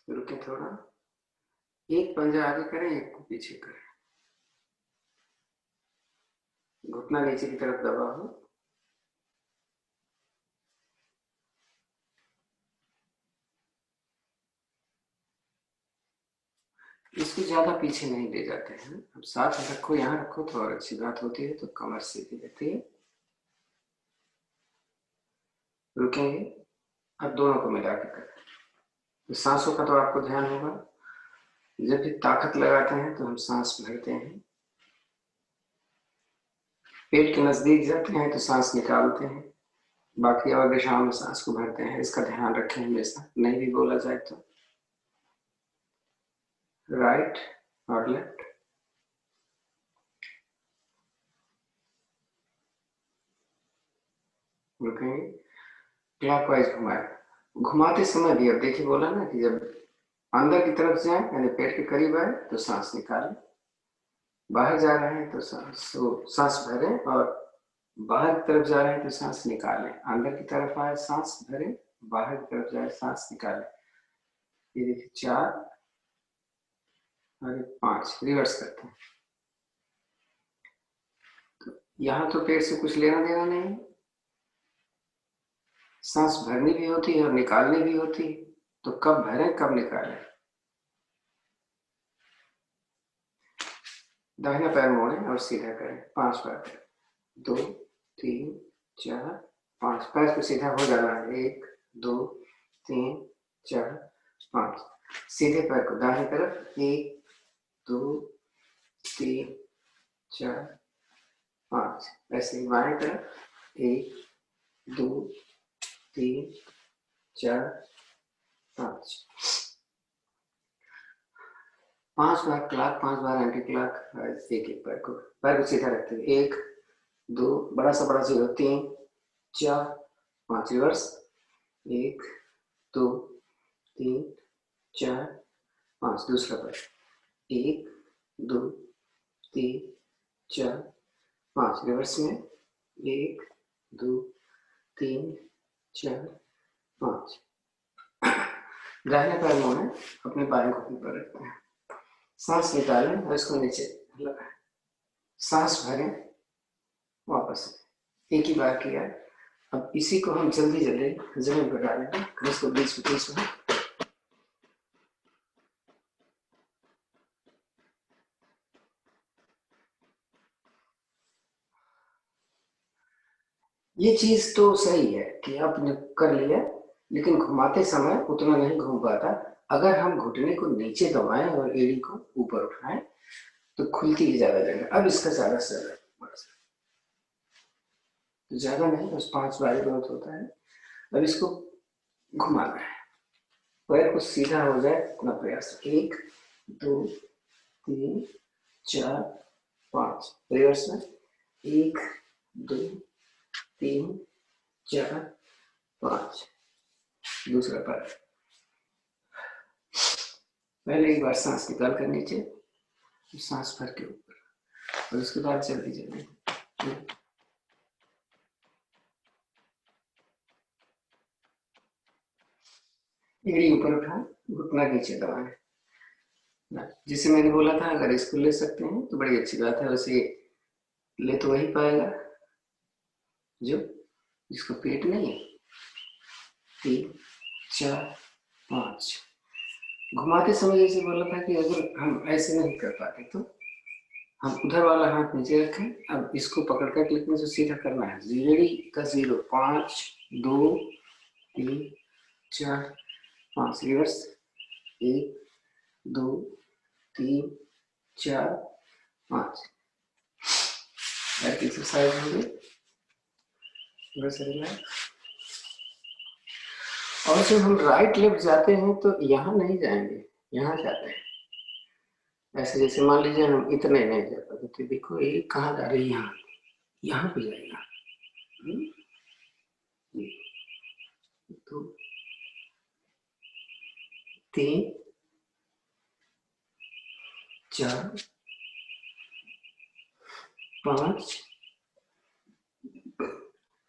रुके थोड़ा, एक पंजा आगे करें, एक को पीछे करें, घुटना नीचे की तरफ दबा हो। इसको ज्यादा पीछे नहीं ले जाते हैं, अब साथ रखो, यहाँ रखो तो और अच्छी बात होती है, तो कमर सीधी रहती है। रुकेंगे, अब दोनों को मिला के करें। तो सांसों का तो आपको ध्यान होगा, जब भी ताकत लगाते हैं तो हम सांस भरते हैं, पेट के नजदीक जाते हैं तो सांस निकालते हैं, बाकी और दिशाओं में सांस को भरते हैं। इसका ध्यान रखें हमेशा, नहीं भी बोला जाए तो। राइट और लेफ्ट, रुकेंगे, क्लॉकवाइज घुमाए। घुमाते समय भी अब देखिए, बोला ना कि जब अंदर की तरफ जाए यानी पेट के करीब आए तो सांस निकालें, बाहर जा रहे हैं तो सांस भरें, और बाहर की तरफ जा रहे हैं तो सांस निकालें। अंदर की तरफ आए सांस भरें, बाहर की तरफ जाए सांस निकालें। ये देखिए 4 और 5, रिवर्स करते हैं। तो यहाँ तो पेट से कुछ लेना देना नहीं है, सांस भरनी भी होती है और निकालनी भी होती है, तो कब भरें कब निकालें। दाहिना पैर मोड़ें और सीधा करें, 5 बार करें, 2 3 4 5, पैर को सीधा हो जाना है, 1 2 3 4 5। सीधे पैर को दाहिनी तरफ, 1 2 3 4 5। ऐसे ही बाएं तरफ, 1 2 3 4 5। 5 बार क्लॉक, 5 बार एंटी क्लॉक। एक एक पैर को सीधा रखते हुए, 1 2, बड़ा सा बड़ा 0, 3 4 5, रिवर्स, 1 2 3 4 5। दूसरा पैर, 1 2 3 4 5, रिवर्स में, 1 2 3 4 5। दाहिने पैर मोड़ें, अपने बाएं घुटने पर रखते हैं, सांस निकालें और इसको नीचे लगाएं, सांस भरें, वापस एक ही बार किया। अब इसी को हम जल्दी जल्दी जमीन पर डालेंगे, इसको बीच में। ये चीज तो सही है कि आपने कर लिया, लेकिन घुमाते समय उतना नहीं घूम पाता। अगर हम घुटने को नीचे दबाएं और एड़ी को ऊपर उठाएं तो खुलती है ज्यादा जगह। अब इसका ज्यादा असर है, तो ज्यादा नहीं, बस 5 बार बहुत होता है। अब इसको घुमाना है, पैर को सीधा हो जाए इतना प्रयास, 1 2 3 4 5, रिवर्स में, 1 2 3 4 5। दूसरा पैर, पहले एक बार सांस निकाल कर नीचे, सांस भर के ऊपर, और उसके बाद जल्दी जल्दी एड़ी ऊपर उठाए, घुटना नीचे दबाएं। जिसे मैंने बोला था अगर इसको ले सकते हैं तो बड़ी अच्छी बात है, वैसे ले तो वही पाएगा जो जिसको पेट नहीं है। 3 4 5। घुमाते समय जैसे बोला था कि अगर हम ऐसे नहीं कर पाते तो हम उधर वाला हाथ नीचे रखें। अब इसको पकड़ कर क्लिक से सीधा करना है, 0 का 0, 5 2 3 4 5, रिवर्स, 1 2 3 4 5। एक्सरसाइज हो गई, बस रिलैक्स। और जब हम राइट लेफ्ट जाते हैं तो यहाँ नहीं जाएंगे, यहाँ जाते हैं। ऐसे जैसे मान लीजिए हम इतने नहीं जा पाते, तो देखो ये कहाँ जा रही है, यहाँ यहाँ पे जाएगा। 2 3 4 5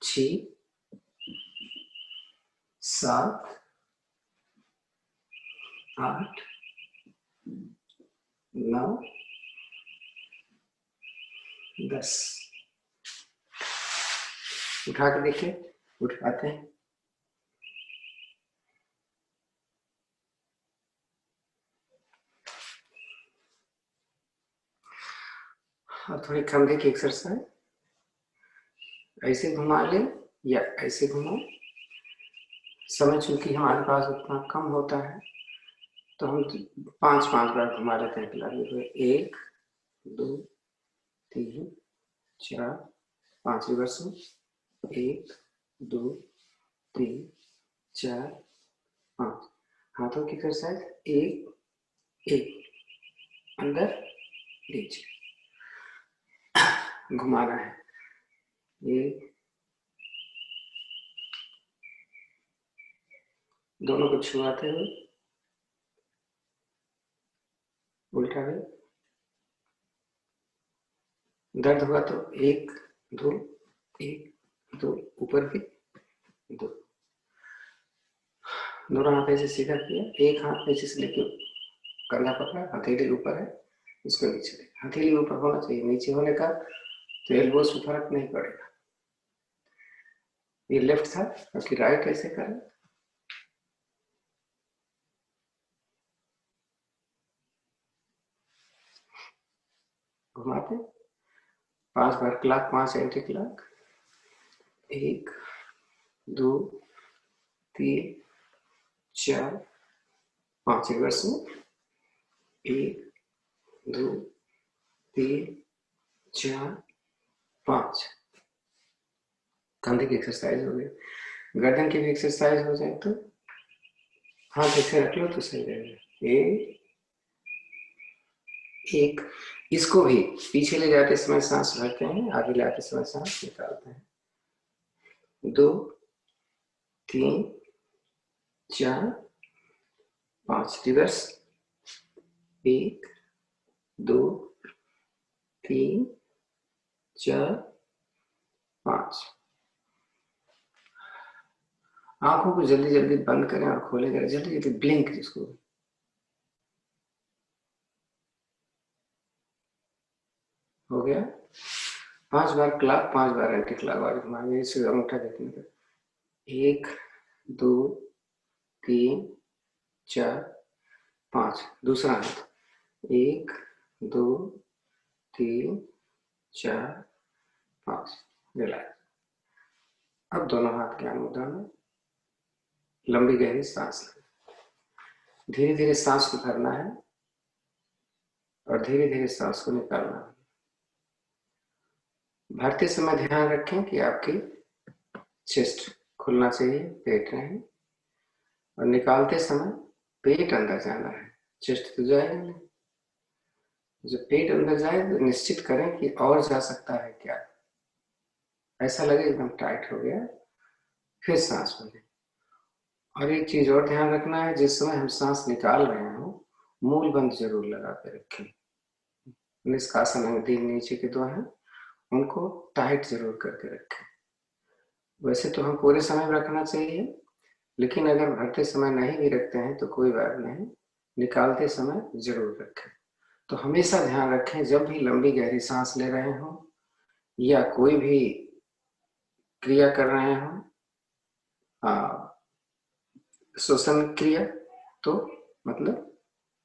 6 7 8 9 10। उठा के देखिए, उठाते हैं। और थोड़ी कंधे की एक्सरसाइज, ऐसे घुमा ले या ऐसे घुमाओ। समय चूंकि हमारे पास उतना कम होता है तो हम 5-5 बार घुमा लेते हैं कलारी। 1 2 3 4 5 रिवर्स में। 1 2 3 4 5। हाथों की एक्सरसाइज, 1 1 अंदर नीचे घुमाना है। 1 दोनों को छुआते हुए उल्टा है। दर्द हुआ तो 1 2 1 2 ऊपर भी 2। दोनों हाथ ऐसे सीधा किया, एक हाथ नीचे से लेके कंधा पकड़ा, हथेली ऊपर है, इसको नीचे ले। हथेली ऊपर होना चाहिए, नीचे होने का तो एल्बोस में फर्क नहीं पड़ेगा। ये लेफ्ट था, उसकी राइट ऐसे करें। घुमाते 5 बार क्लॉक, 5 एंटी क्लॉक। 1 2 3 4 5 रिवर्स में। 1 2 3 4 5। कंधे की एक्सरसाइज हो गई। गर्दन की भी एक्सरसाइज हो जाए तो हाथ ऐसे रख लो तो सही रहेगा। एक इसको भी पीछे ले जाते समय सांस भरते हैं, आगे लाते समय सांस निकालते हैं। 2 3 4 5 रिवर्स। 1 2 3 4 5। आंखों को जल्दी जल्दी बंद करें और खोले करें, जल्दी जल्दी ब्लिंक जिसको। हो गया। 5 बार क्लॉक, 5 बार एंटी क्लॉक वाली घुमाएंगे। इसे अंगूठा देखने का। 1 2 3 4 5। दूसरा हाथ 1 2 3 4 5। रिलैक्स। अब दोनों हाथ ज्ञान मुद्रा में लंबी गहरी सांस लें। धीरे धीरे सांस को भरना है और धीरे धीरे सांस को निकालना है। भरते समय ध्यान रखें कि आपकी चेस्ट खुलना चाहिए, पेट नहीं। और निकालते समय पेट अंदर जाना है, चेस्ट तो जाएगा नहीं। जब पेट अंदर जाए तो निश्चित करें कि और जा सकता है क्या। ऐसा लगे एकदम टाइट हो गया, फिर सांस भरें। और एक चीज और ध्यान रखना है, जिस समय हम सांस निकाल रहे हो मूल बंद जरूर लगा के रखें। निष्कासन अंग नीचे के 2 हैं, उनको टाइट जरूर करके रखें। वैसे तो हम पूरे समय रखना चाहिए, लेकिन अगर भरते समय नहीं भी रखते हैं तो कोई बात नहीं, निकालते समय जरूर रखें। तो हमेशा ध्यान रखें, जब भी लंबी गहरी सांस ले रहे हो या कोई भी क्रिया कर रहे हो, श्वसन क्रिया, तो मतलब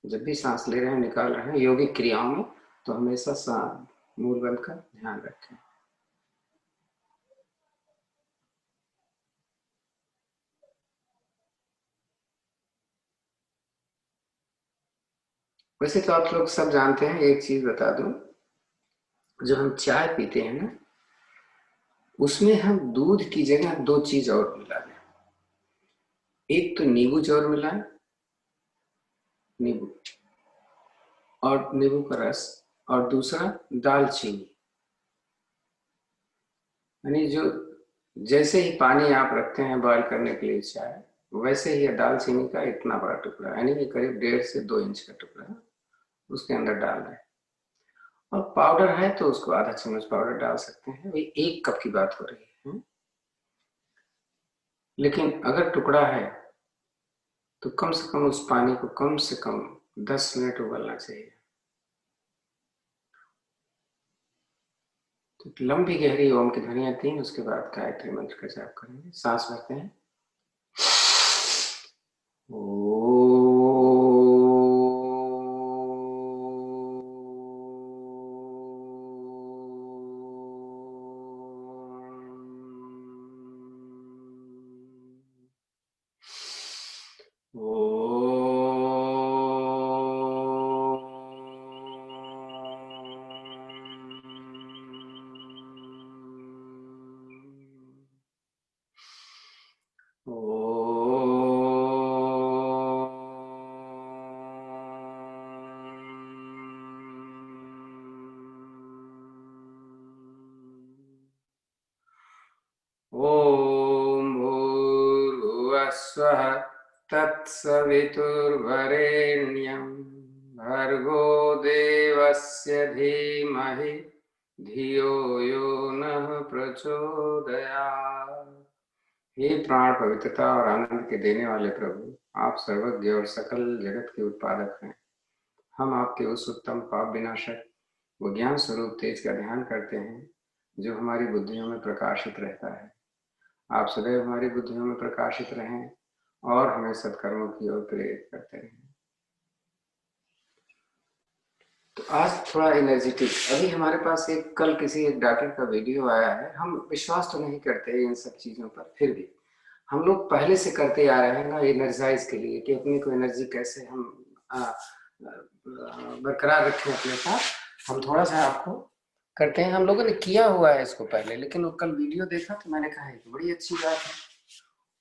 जब भी सांस ले रहे हैं निकाल रहे हैं योगिक क्रियाओं में, तो हमेशा मूल बंद का ध्यान रखें। वैसे तो आप लोग सब जानते हैं, एक चीज बता दूं, जो हम चाय पीते हैं ना, उसमें हम दूध की जगह 2 चीज और मिला दें। एक तो नींबू जरूर मिलाएं, नींबू और नींबू का रस, और दूसरा दालचीनी। यानी जो जैसे ही पानी आप रखते हैं बॉयल करने के लिए चाय, वैसे ही दालचीनी का इतना बड़ा टुकड़ा, यानी करीब 1.5 से 2 इंच का टुकड़ा उसके अंदर डाल दें। और पाउडर है तो उसको आधा चम्मच पाउडर डाल सकते हैं, वही 1 कप की बात हो रही है। लेकिन अगर टुकड़ा है तो कम से कम उस पानी को कम से कम 10 मिनट उबलना चाहिए। तो लंबी गहरी ओम की ध्वनि आती है, उसके बाद गायत्री मंत्र का जाप करेंगे। सांस भरते हैं। ओम भूर्भुवस्सुः तत्सवितुर्वरेण्यं भर्गो देवस्य धीमहि धियो यो नः प्रचोदयात्। हे प्राण पवित्रता और आनंद के देने वाले प्रभु, आप सर्वज्ञ और सकल जगत के उत्पादक हैं। हम आपके उस उत्तम पाप विनाशक व ज्ञान स्वरूप तेज का ध्यान करते हैं जो हमारी बुद्धियों में प्रकाशित रहता है। आप सदैव हमारी बुद्धियों में प्रकाशित रहें और हमें सत्कर्मों की ओर प्रेरित करते रहें। तो आज थोड़ा एनर्जेटिक, अभी हमारे पास कल किसी एक डॉक्टर का वीडियो आया है। हम विश्वास तो नहीं करते इन सब चीजों पर, फिर भी हम लोग पहले से करते आ रहे हैं ना एनर्जाइज के लिए, कि अपनी को एनर्जी कैसे हम बरकरार रखें अपने साथ। हम थोड़ा सा आपको करते हैं। हम लोगों ने किया हुआ है इसको पहले, लेकिन वो कल वीडियो देखा तो मैंने कहा कि बड़ी अच्छी बात है।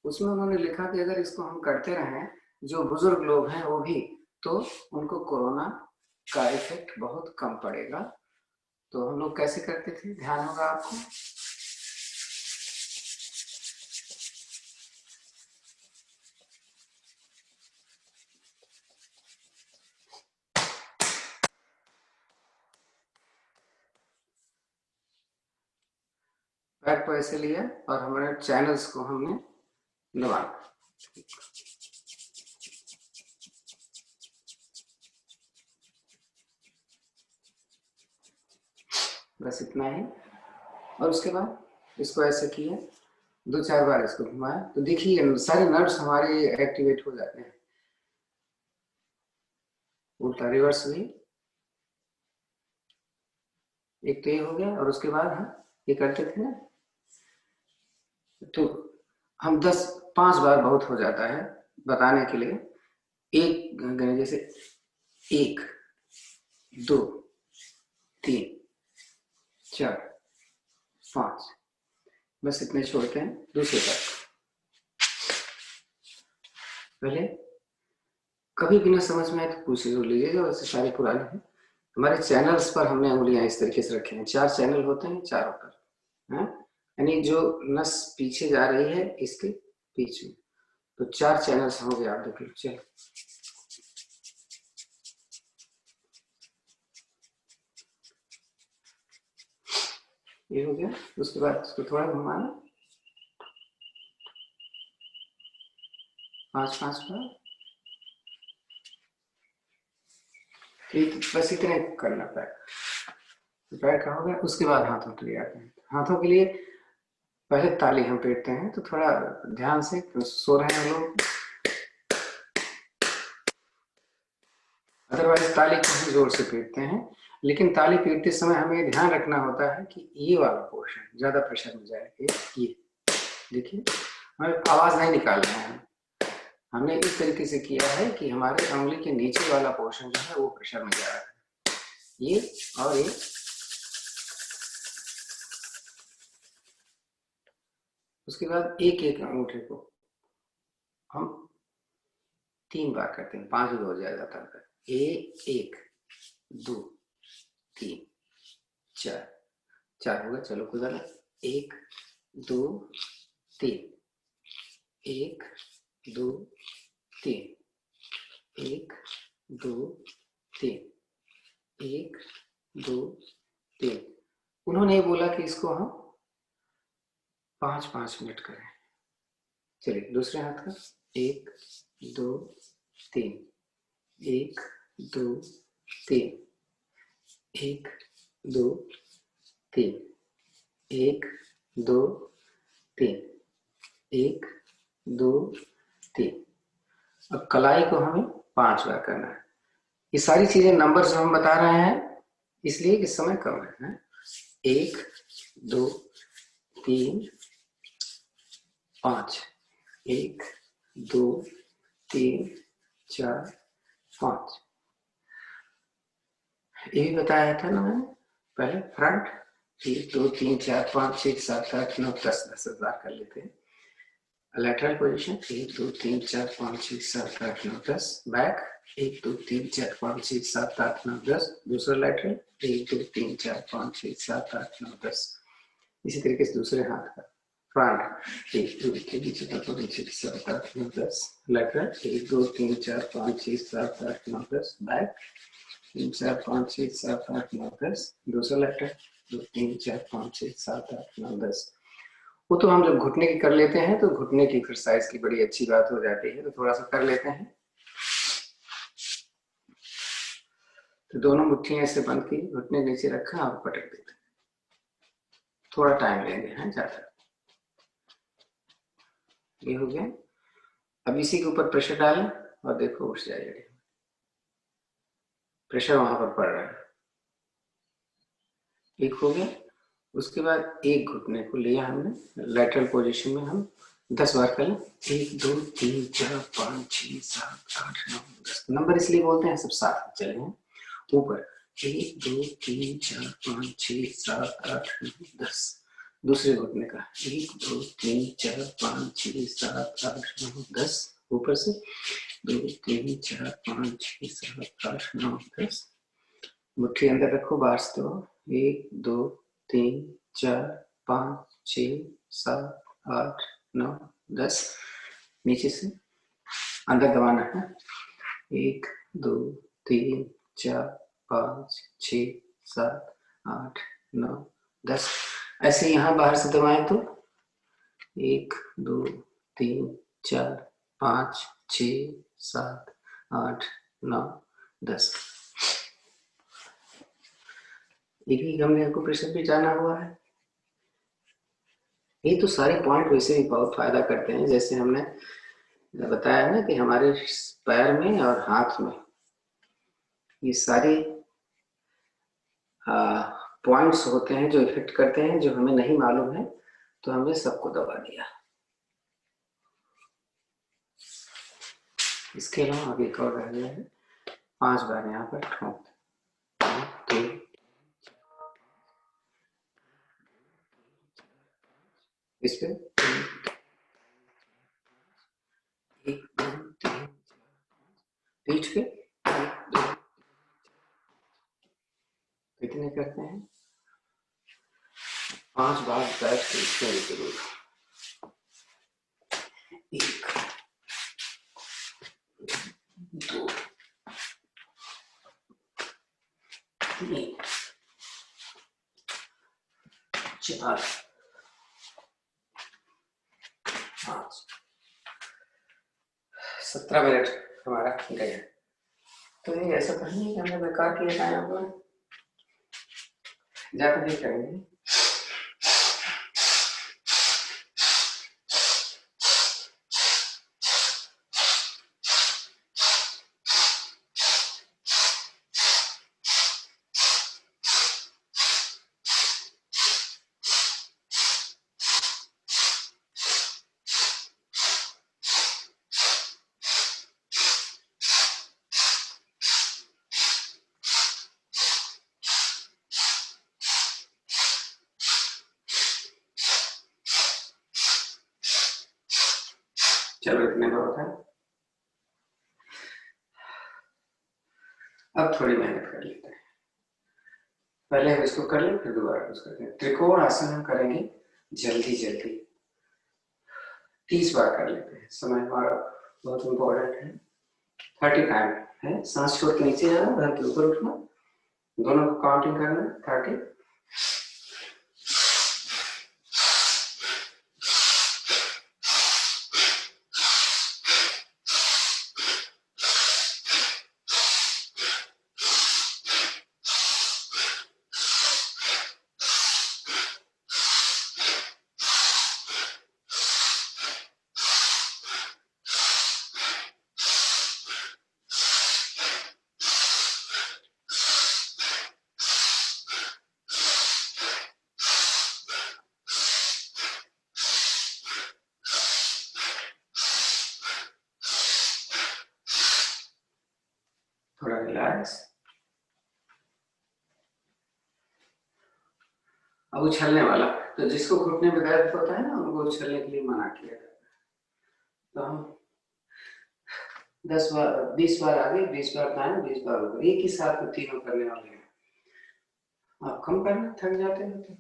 उसमें उन्होंने लिखा कि अगर इसको हम करते रहें, जो बुजुर्ग लोग हैं वो भी, तो उनको कोरोना का इफेक्ट बहुत कम पड़ेगा। तो हम लोग कैसे करते थे, ध्यान होगा आपको। पैर को ऐसे लिया और हमारे चैनल्स को हमने दबाना। बस इतना ही। और उसके बाद इसको ऐसे किया, 2-4 बार इसको घुमाया, तो देखिए सारे नर्व्स हमारे एक्टिवेट हो जाते हैं। उल्टा रिवर्स भी एक तो ये हो गया, और उसके बाद हम ये करते थे ना, तो हम 5 बार बहुत हो जाता है बताने के लिए। एक जैसे 1 2 3 4 5, बस इतने छोड़ते हैं। दूसरे तक पहले कभी बिना समझ में आए तो पूछ लीजिएगा, वैसे सारे पुराने हैं। हमारे चैनल्स पर हमने उंगलियां इस तरीके से रखे हैं, 4 चैनल होते हैं चारों पर, है यानी जो नस पीछे जा रही है इसके बीच में, तो 4 चैनल्स हो गए। आप देखिए, चलो ये हो गया। उसके बाद इसको थोड़ा घुमाना, 5-5 बार, बस इतने करना पैर का हो गया। उसके बाद हाथों के लिए आते हैं। हाथों के लिए पहले ताली हम पीटते हैं, तो थोड़ा ध्यान से, सो रहे हैं लोग, अदरवाइज ताली कहीं जोर से पीटते हैं। लेकिन ताली पीटते समय हमें ध्यान रखना होता है कि ये वाला पोर्शन ज्यादा प्रेशर में जाए। ये देखिए, हमें आवाज नहीं निकालना है। हमने इस तरीके से किया है कि हमारे उंगली के नीचे वाला पोर्शन जो है वो प्रेशर में जा रहा है, ये और ये। उसके बाद एक एक अंगूठे को हम 3 बार करते हैं, 5 भी हो जाएगा तब। 1 2 3 4, 4 होगा। चलो कोई बात नहीं। 1 2 3, 1 2 3, 1 2 3, 1 2 3। उन्होंने ये बोला कि इसको हम 5-5 मिनट करें। चलिए दूसरे हाथ का 1 2 3, 1 2 3, 1 2 3, 1 2 3, 1 2 3। अब कलाई को हमें 5 बार करना है। ये सारी चीजें नंबर जो हम बता रहे हैं इसलिए कि समय कम है। 1 2 3 5, 1 2 3 4 5। ये भी बताया था ना मैंने पहले। फ्रंट 1 2 3 4 5 6 7 8 9 10 10 बार कर लेते हैं। Lateral position 1 2 3 4 5 6 7 8 9 10। बैक 1 2 3 4 5 6 7 8 9 10। दूसरा लेटरल 1 2 3 4 5 6 7 8 9 10। इसी तरीके से दूसरे हाथ का फ्रंट 1 2 3 4 5 6 7 8 9 10। लेटरल 1 2 3 4 5 6 7 8 9 10। बैक 3 4 5 6 7 8 9 10। दूसरा लेटरल 2 3 4 5 6 7 8 9 10। वो तो हम जब घुटने की कर लेते हैं तो घुटने की एक्सरसाइज की बड़ी अच्छी बात हो जाती है, तो थोड़ा सा कर लेते हैं। तो दोनों मुट्ठियां ऐसे बंद की, घुटने नीचे रखा और पटक देते हैं। थोड़ा टाइम लेंगे हैं ज्यादा। ये हो गया। अब इसी के ऊपर प्रेशर डालें और देखो उठ जाएगा। प्रेशर वहां पर पड़ रहा है। एक हो गया। उसके बाद एक घुटने को लिया हमने लेटरल पोजीशन में, हम 10 बार करें। 1 2 3 4 5 6 7 8 9 10। नंबर इसलिए बोलते हैं सब साथ में चले हैं। ऊपर 1 2 3 4 5 6 7 8 9 10। दूसरे घुटने का 1 2 3 4 5 6 7 8 9 10। ऊपर से 2 3 4 5 6 7 8 9 10। मुट्ठी अंदर रखो, बाहर से दो। 1 2 3 4 5 6 7 8 9 10। नीचे से अंदर दबाना है। 1 2 3 4 5 6 7 8 9 10। ऐसे यहाँ बाहर से दबाएं तो 1 2 3 4 5 6 7 8 9 10। एक ही हमने एक्यूप्रेशर भी जाना हुआ है। ये तो सारे पॉइंट वैसे भी बहुत फायदा करते हैं। जैसे हमने बताया ना कि हमारे पैर में और हाथ में ये सारी पॉइंट्स होते हैं जो इफेक्ट करते हैं, जो हमें नहीं मालूम है, तो हमने सबको दबा दिया। इसके अलावा अभी एक और रह गया है। 5 बार यहाँ पर ठोक दो। इस पे 1 2 3 पीठ पे 1 2 कितने करते हैं? 5 बार बैठ के इसमें जरूर। 1 2 3 4 5। 17 मिनट हमारा गया। तो ये ऐसा तो नहीं है कि हमने बेकार किया टाइम अपना। जाकर देख करेंगे। चलो इतने बहुत है। अब थोड़ी मेहनत कर लेते हैं। पहले हम इसको कर लें फिर दोबारा उसको करते हैं। त्रिकोण आसन हम करेंगे जल्दी जल्दी। 30 बार कर लेते हैं। समय हमारा बहुत इंपॉर्टेंट है। 35 है। सांस छोड़ के नीचे जाना, धड़ के ऊपर उठना, दोनों को काउंटिंग करना। 30 40 रिलैक्स। अब उछलने वाला, तो जिसको घुटने में दर्द होता है ना उनको उछलने के लिए मना किया जाता है। तो हम 10 बार 20 बार आगे 20 बार दाएं 20 बार ऊपर, एक ही साथ में तीनों करने वाले हैं। आप कम करना, थक जाते हैं तो।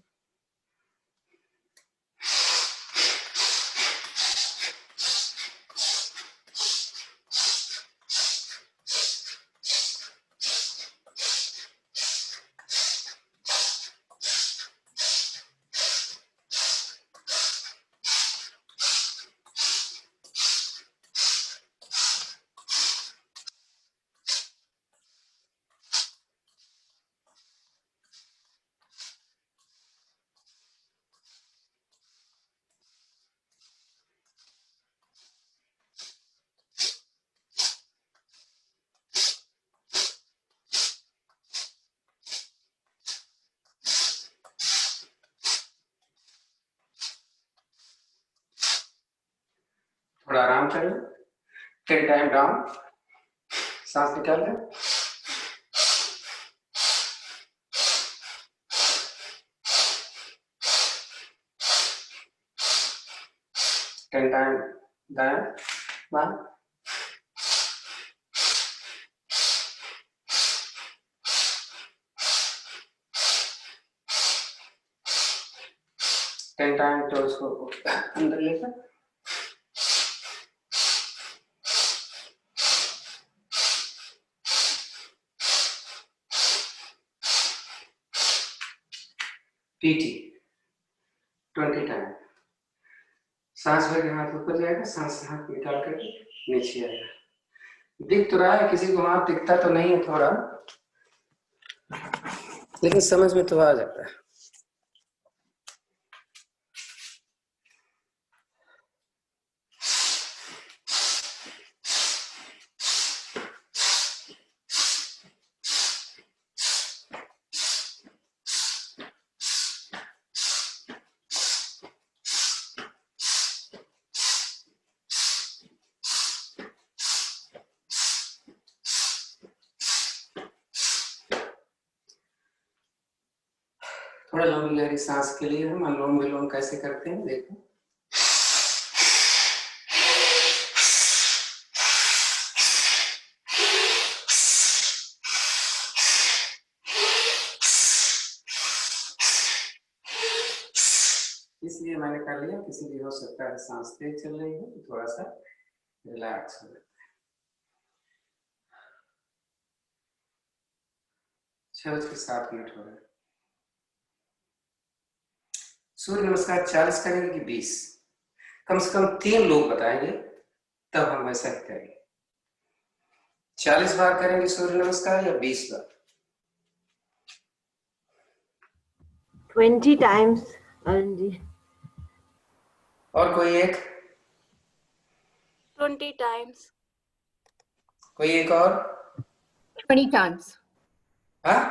थोड़ा आराम कर लो। 10 टाइम डाउन, सांस निकाल लें। 10 टाइम दाएं बाएं। 10 टाइम टोज को अंदर लेकर। PT 20 time. सांस भर के हाथ ऊपर जाएगा, सांस हाथ निकाल कर नीचे आएगा। दिख तो रहा है, किसी को हाथ दिखता तो नहीं है थोड़ा, लेकिन समझ में तो आ जाता है। थोड़ा लंबी गहरी सांस के लिए हम अनुलोम विलोम कैसे करते हैं देखो। इसलिए मैंने कर लिया, किसी भी हो सकता है सांस तेज चल रही है तो थोड़ा सा रिलैक्स हो जाता है। 6:07 हो रहे हैं। सूर्य नमस्कार 40 करेंगे कि 20? कम से कम 3 लोग बताएंगे तब हम वैसा ही करेंगे। 40 बार करेंगे सूर्य नमस्कार या 20 बार? 20 times अरुण जी। और कोई एक? 20 times। कोई एक और? 20 times। हाँ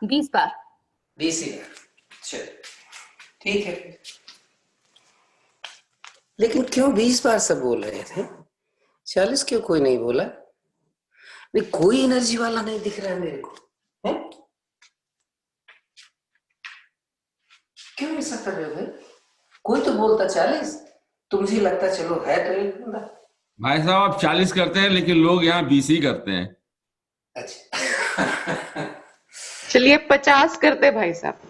20 बार। 20 ही बार, चलो ठीक है। लेकिन क्यों 20 बार सब बोल रहे थे, 40 क्यों कोई नहीं बोला? नहीं, कोई एनर्जी वाला नहीं दिख रहा है मेरे को, है? क्यों ऐसा कर रहे हो भाई? कोई तो बोलता 40, तो मुझे लगता चलो है तो एक बंदा। भाई साहब आप 40 करते हैं लेकिन लोग यहाँ 20 ही करते हैं। अच्छा चलिए 50 करते भाई साहब।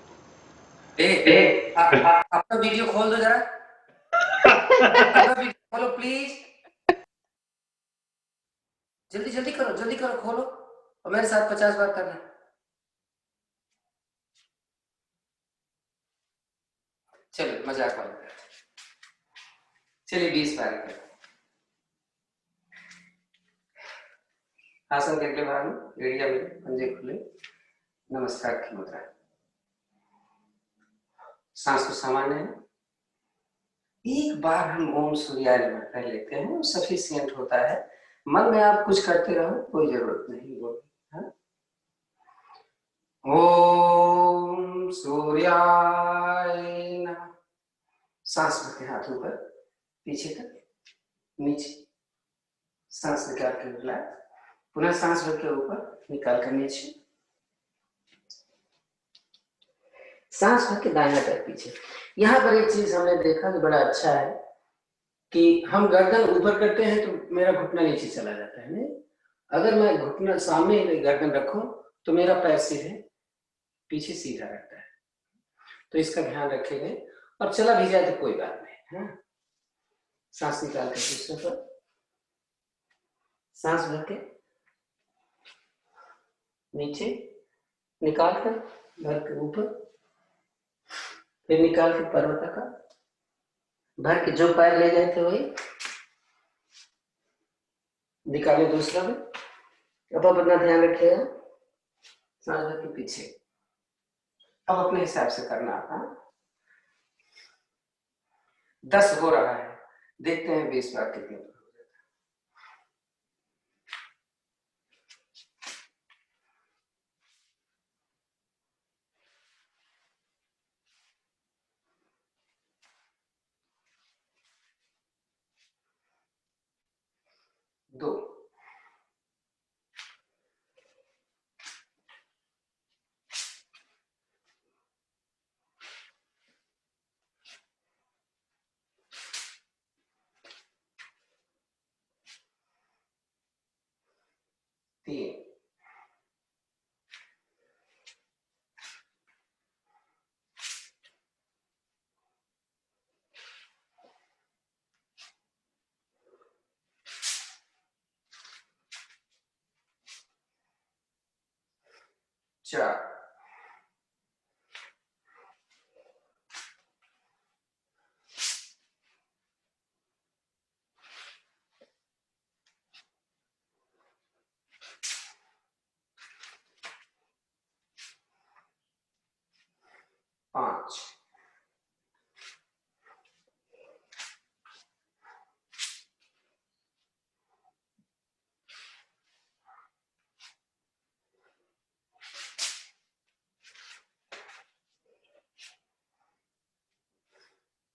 अपना वीडियो खोल दो जरा, अपना वीडियो खोलो प्लीज, जल्दी जल्दी करो खोलो, और मेरे साथ 50 बार करना। चलो मजाक वाला, चलिए 20 बार करें। आसन करके बाहर में एड़िया में पंजे खुले, नमस्कार की मुद्रा। सांस को सामान्य है। एक बार हम ओम सूर्याय नमः कर लेते हैं, वो सफिशिएंट होता है। मन में आप कुछ करते रहो, कोई जरूरत नहीं बोलने। ओम सूर्याय नमः। सांस भर के हाथ ऊपर पीछे तक नीचे, सांस निकाल के रिलैक्स। पुनः सांस भर के ऊपर, निकाल कर नीचे, सांस भर के दाहिना पैर पीछे। यहाँ पर एक चीज हमने देखा कि बड़ा अच्छा है कि हम गर्दन ऊपर करते हैं तो मेरा घुटना नीचे चला जाता है। नहीं, अगर मैं घुटना सामने गर्दन रखूं तो मेरा पैर सीधे पीछे सीधा रहता है। तो इसका ध्यान रखेंगे, और चला भी जाए तो कोई बात नहीं है। सांस निकाल के दूसरे पर, सांस भर के नीचे, निकाल कर भर के ऊपर, फिर निकाल के पर्वत का भर के जो पैर ले गए थे वही निकाले दूसरा में। अब आप अपना ध्यान रखिएगा, सांस भर के पीछे। अब अपने हिसाब से करना था। 10 हो रहा है, देखते हैं 20 बार कितने हो जाता है। दो, 3, 4, 5,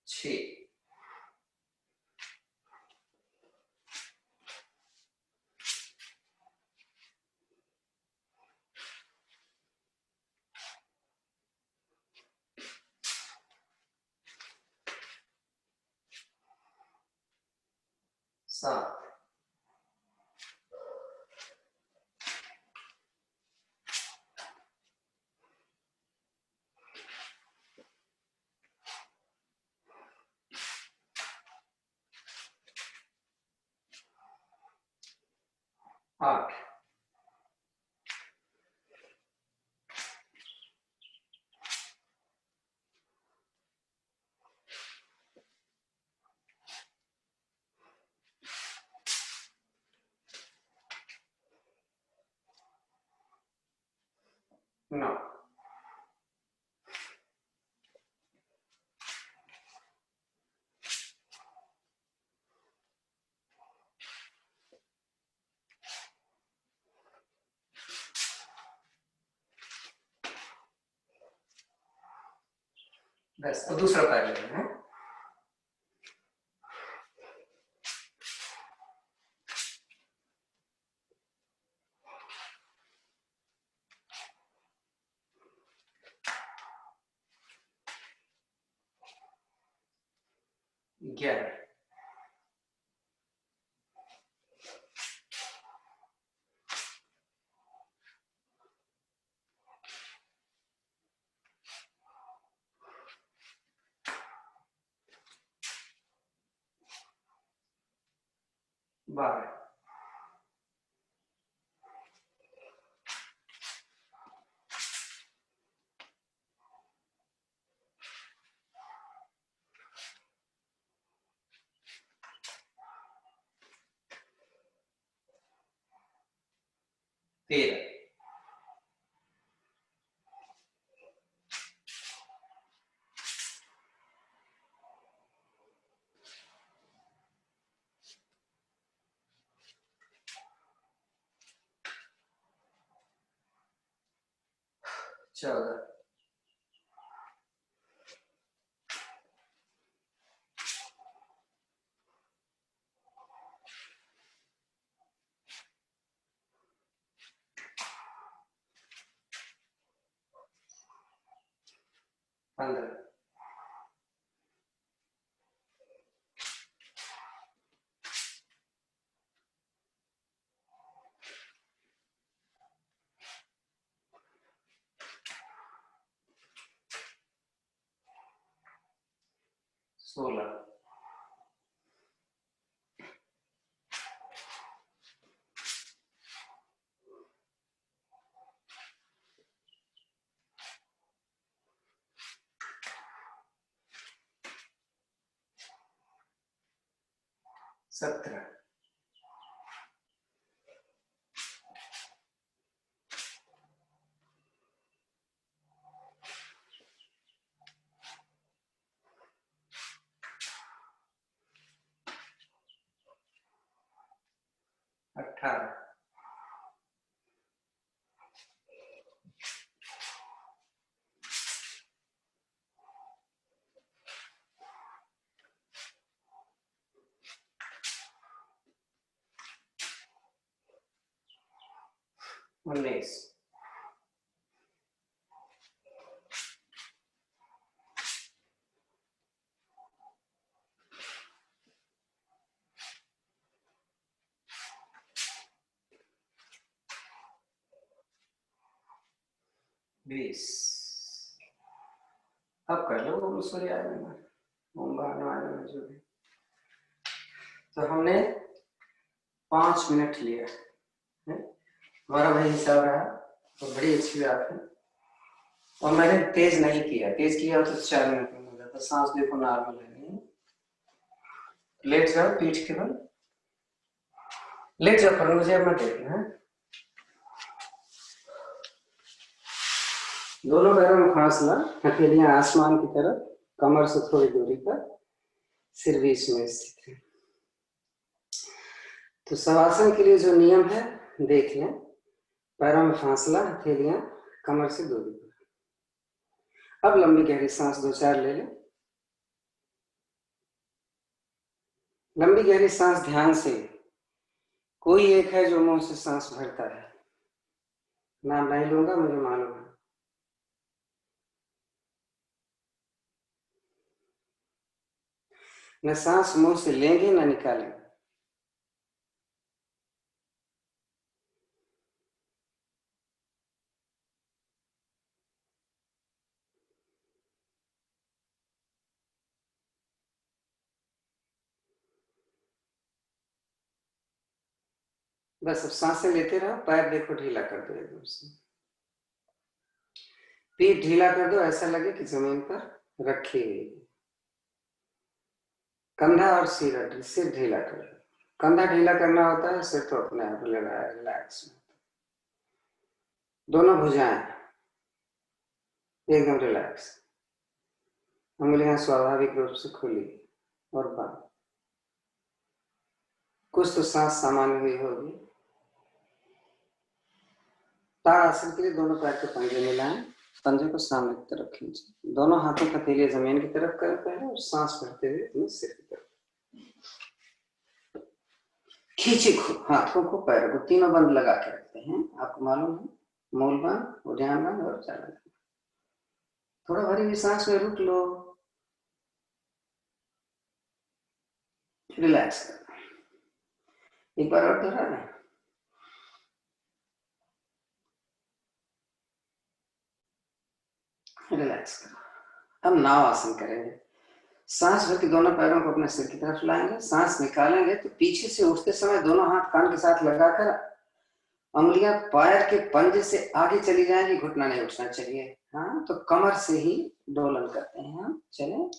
6, 7, 8, 9, 10। अब दूसरा पैर लेना है। ग्यारह, 12, 13, 14, 15, 15 16 17 18 19 20 अब कर लो ओम सूर्याय नमः ओम भगवान नमः जो भी। तो हमने 5 मिनट लिया है, हमारा वही हिसाब रहा, तो बड़ी अच्छी बात है। और मैंने तेज नहीं किया, तेज किया तो 4 मिनट में हो जाता। सांस देखो नॉर्मल है, लेट जाओ पीठ के बल, लेट जाओ पर मुझे अब मत देखना है। दोनों पैरों में फासला, हथेलियां आसमान की तरफ, कमर से थोड़ी दूरी पर, सिर बीच में स्थित है। तो शवासन के लिए जो नियम है देख लें, पैरों में फासला, हथेलियां कमर से दूरी पर। अब लंबी गहरी सांस 2-4 ले लें। लंबी गहरी सांस ध्यान से, कोई एक है जो मुंह से सांस भरता है, नाम नहीं लूंगा, मुझे मालूम है। न सांस मुंह से लेंगे न निकालेंगे। बस अब सांसें लेते रहो, पैर देखो ढीला कर दो एकदम से, पीठ ढीला कर दो, ऐसा लगे कि जमीन पर रखी हुई। कंधा और सिर ढीला कर दो। कंधा ढीला करना होता है, सिर तो अपने आप रिलैक्स में। दोनों भुजाएं एकदम रिलैक्स, उंगलियां स्वाभाविक रूप से खुली और बंद। कुछ तो सांस सामान्य हुई होगी। ताड़ासन के लिए दोनों पैर के पंजे मिलाएं, पंजे को सामने की तरफ खींचें, दोनों हाथों का हथेलियां जमीन की तरफ करें पहले, और सांस भरते हुए अपने सिर की तरफ खींचे। हाथों को पैरों को तीनों बंद लगा के रखते हैं, आपको मालूम है, मूल बंद, उद्यान बंद और चालन। थोड़ा भरी हुई सांस में रुक लो, रिलैक्स कर। एक बार और दोहरा दें। रिलैक्स करो। अब नाव आसन करेंगे। सांस भर के दोनों पैरों को अपने सिर की तरफ लाएंगे, सांस निकालेंगे तो पीछे से उठते समय दोनों हाथ कान के साथ लगाकर उंगलियां पैर के पंजे से आगे चली जाएंगी, घुटना नहीं उठना चाहिए। हाँ, तो कमर से ही डोलन करते हैं हम। चलें।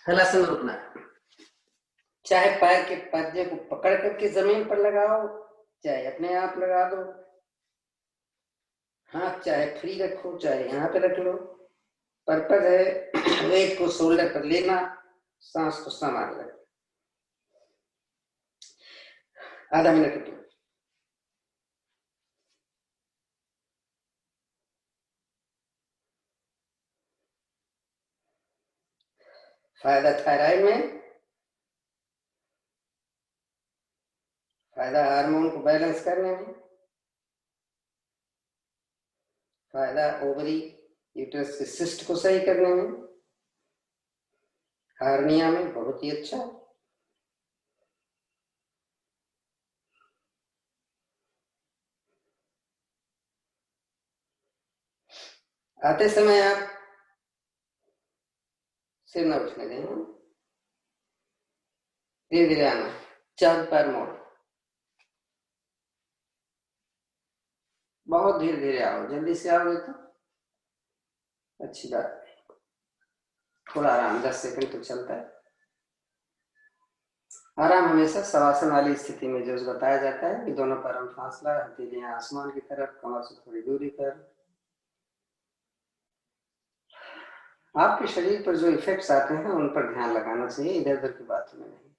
हलासन रुकना, चाहे पैर के पंजे को पकड़ करके जमीन पर लगाओ, चाहे अपने आप लगा दो, हाथ चाहे फ्री रखो, चाहे यहाँ पे रख लो। पर्पज है वेट को शोल्डर पर लेना, सांस को सामान रखना। आधा मिनट रुको। फायदा थायराइड में, फायदा हार्मोन को बैलेंस करने में, फायदा ओवरी यूट्रस के सिस्ट को सही करने में, हार्निया में बहुत ही अच्छा। आते समय आप सिर न उठने दें, धीरे धीरे आना, 4 पैर मोड़, बहुत धीरे धीरे आओ, जल्दी से आओगे तो अच्छी बात नहीं, थोड़ा आराम, 10 सेकंड तो चलता है। आराम हमेशा शवासन वाली स्थिति में जो बताया जाता है कि दोनों पैरों में फासला, हथेलियां आसमान की तरफ, कमर से थोड़ी दूरी पर। आपके शरीर पर जो इफेक्ट्स आते हैं उन पर ध्यान लगाना चाहिए, इधर उधर की बातों में नहीं।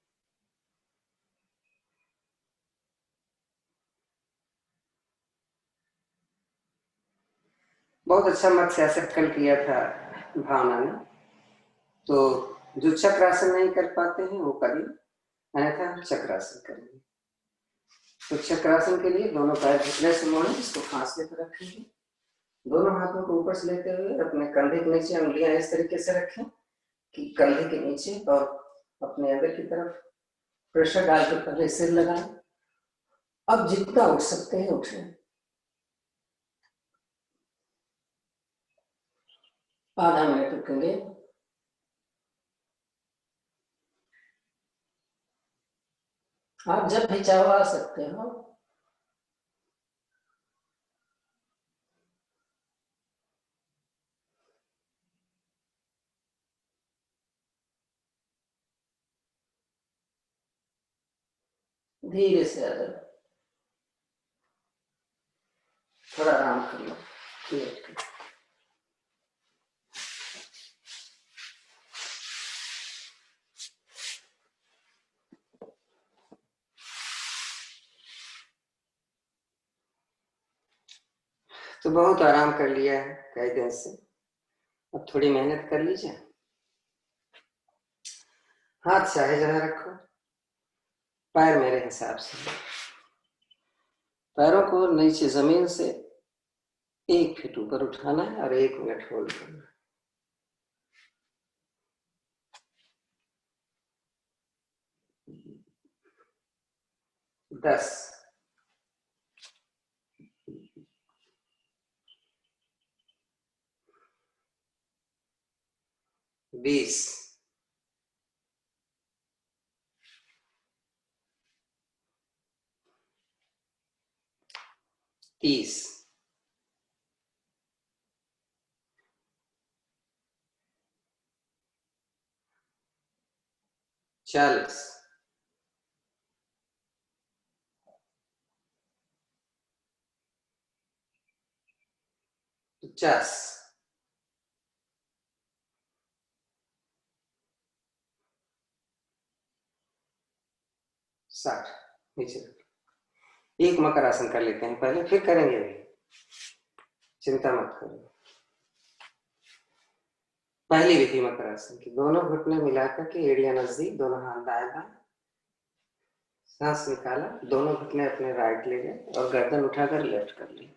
बहुत अच्छा मत्स्यासक कल किया था भावना ने, तो जो चक्रासन नहीं कर पाते हैं वो करिए, अन्यथा चक्रासन करेंगे। तो चक्रासन के लिए दोनों पैर घुटने से मोड़ें, इसको फांसले पर रखेंगे, दोनों हाथों को ऊपर से लेते हुए अपने कंधे के नीचे उंगलियां इस तरीके से रखें कि कंधे के नीचे और अपने अंदर की तरफ प्रेशर डालकर पहले सिर लगाएं। अब जितना उठ सकते हैं उठें, आधा मिनट रुकेंगे। आप जब भी चाहो आ सकते हो। धीरे से आ जाओ, थोड़ा आराम कर लो, लेट कर। तो बहुत आराम कर लिया है कई दिन से, अब थोड़ी मेहनत कर लीजिए। हाथ चाहे जहां रखो, पैर मेरे हिसाब से, पैरों को नीचे जमीन से 1 फीट ऊपर उठाना है और 1 मिनट होल्ड करना है। 10, 20, 30, 40, 50, 60। नीचे एक मकर आसन कर लेते हैं पहले, फिर करेंगे भी, चिंता मत करो। पहली विधि मकर आसन की, दोनों घुटने मिलाकर के एड़ियां नजदीक, दोनों हाथ दाएं बाएं, सांस निकाला, दोनों घुटने अपने राइट ले गए और गर्दन उठाकर लेफ्ट कर ली।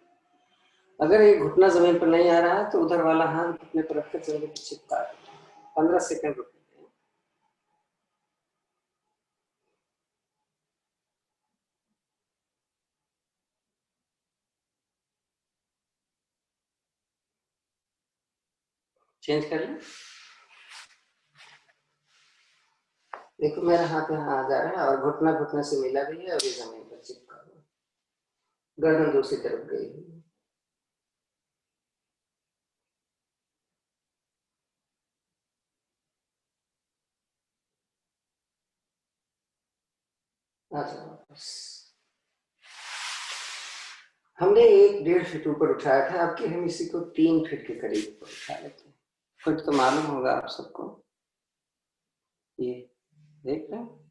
अगर ये घुटना जमीन पर नहीं आ रहा है तो उधर वाला हाथ घुटने पर रखकर जमीन पर चिपका 15 सेकंड रुकेंगे। चेंज कर लें। देखो मेरा हाथ यहाँ आ जा रहा है और घुटना घुटने से मिला भी है और ये जमीन पर चिपका हुआ, गर्दन दूसरी तरफ गई हुई। अच्छा वापस, हमने 1-1.5 फीट ऊपर उठाया था, अब की हम इसी को 3 फीट के करीब ऊपर उठा लेते हैं। फुट तो मालूम होगा आप सबको, ये देख रहे हैं।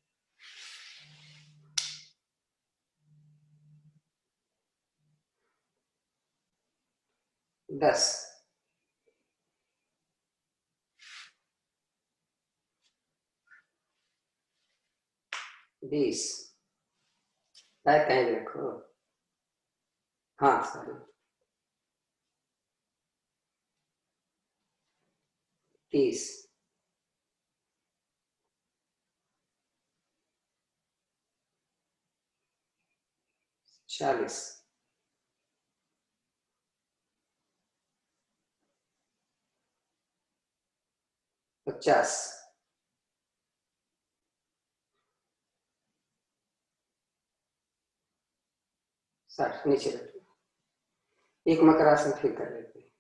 10, 20, पैर कहीं भी रखो, हाँ सॉरी, 30, 40, 50, 60, नीचे रखिए। एक मकरासन फिर कर लेते हैं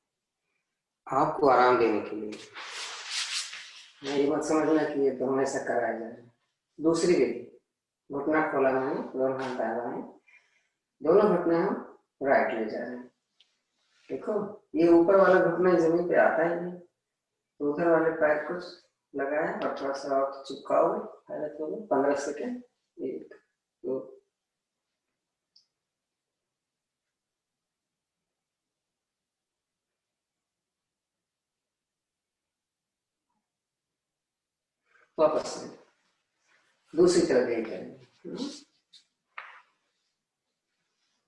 आपको आराम देने के लिए। ये मत समझना कि ये तो हमेशा कराया जा रहा है। दूसरी विधि, घुटना खोला है, दोनों हाथ डाला है, दोनों घुटने हम राइट ले जा रहे हैं। देखो ये ऊपर वाला घुटना जमीन पे आता ही नहीं, तो उधर वाले पैर को लगाया और थोड़ा सा और चिपकाओ, पहले तो 15 सेकेंड, 1 2 वापस से दूसरी तरफ यही करेंगे।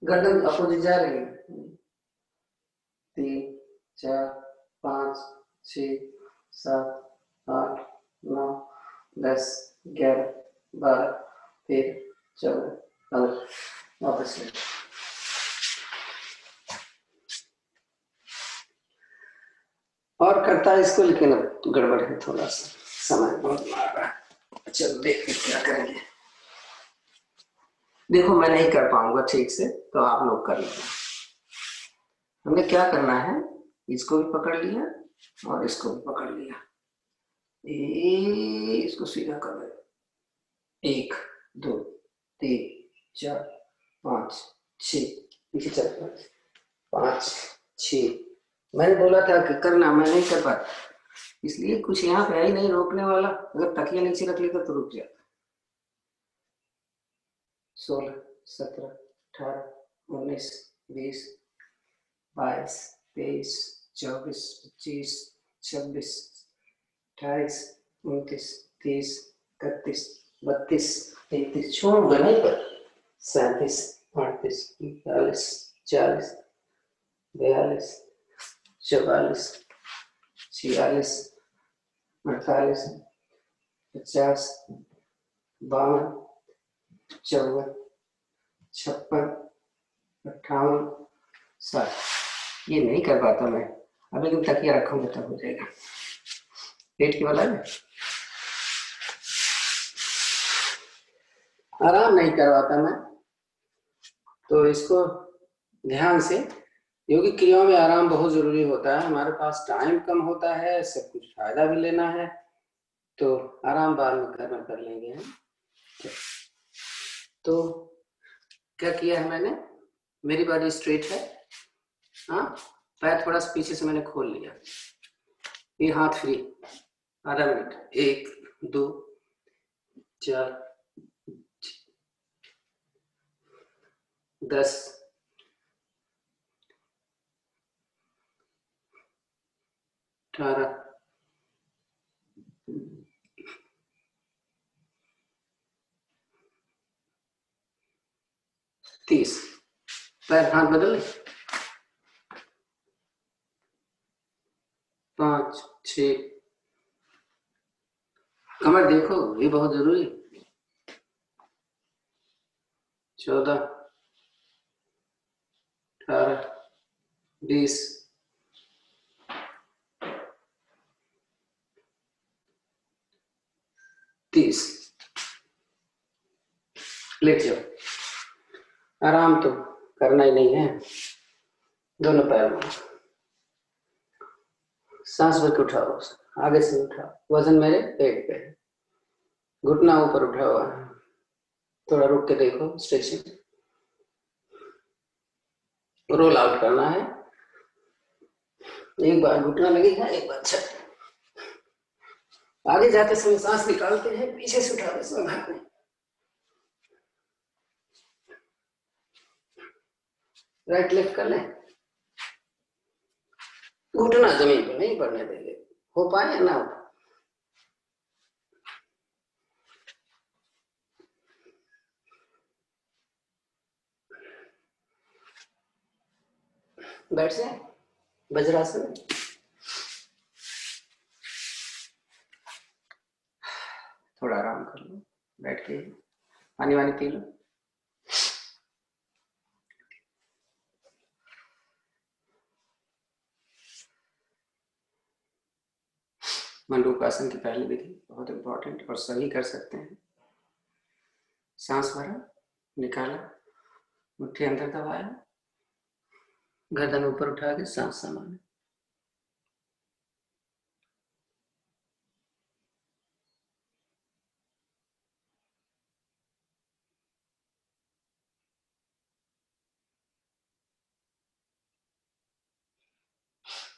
गर्दन अपोजिट जा रही है। 3 4 5 6 7 8 9 10 11 12 13 14 15, वापस से। और करता है इसको, लेकिन अब गड़बड़ है, थोड़ा सा समय बहुत मार रहा है। चलो देखते क्या करेंगे। देखो मैं नहीं कर पाऊंगा ठीक से, तो आप लोग कर लेना। हमें क्या करना है, इसको भी पकड़ लिया और इसको भी पकड़ लिया, इसको सीधा कर दो। 1 2 3 4 5 6, पीछे चल 5 6। मैंने बोला था कि करना, मैं नहीं कर पाता, इसलिए कुछ यहाँ पे है ही नहीं रोकने वाला। अगर तकिया नीचे रख लेता तो रुक जाता। 16 17 18 19 20 22 23 24 25 26 28 29 30 31 32 33, छोड़ूंगा नहीं पर 37 38 39 40 42 44 46 48 50 52 54 56 58 60। ये नहीं कर पाता मैं, अब लेकिन तकिया रखूंगा तब हो जाएगा। पेट की वाला है, आराम नहीं करवाता मैं, तो इसको ध्यान से। योगिक क्रियाओं में आराम बहुत जरूरी होता है। हमारे पास टाइम कम होता है, सब कुछ फायदा भी लेना है, तो आराम बाद में घर में कर लेंगे हम। तो क्या किया है मैंने, मेरी बॉडी स्ट्रेट है, हाँ, पैर थोड़ा सा पीछे से मैंने खोल लिया, ये हाथ फ्री, आधा मिनट, 1 2 4 10 18 30। पैर हाथ बदल 5 6, कमर देखो, ये बहुत जरूरी, 14 18 20 30। लेट जाओ, आराम तो करना ही नहीं है। दोनों पैर में सांस भर के उठाओ, आगे से उठाओ, वजन मेरे पेट पे है, घुटना ऊपर उठा हुआ है, थोड़ा रुक के देखो, स्ट्रेचिंग, रोल आउट करना है। एक बार घुटना लगेगा, एक बार छत। आगे जाते समय सांस निकालते हैं, पीछे से उठाते समय भागते, राइट लेफ्ट कर लें, घुटना जमीन पर नहीं पड़ने देंगे, हो पाए या ना हो। बैठ से वज्रासन। थोड़ा आराम कर लो बैठ के, पानी वानी पी लो। मंडूकासन की पहली विधि बहुत इंपॉर्टेंट और सभी कर सकते हैं। सांस भरा, निकाला, मुट्ठी अंदर दबाया, गर्दन ऊपर उठा के सांस समाना।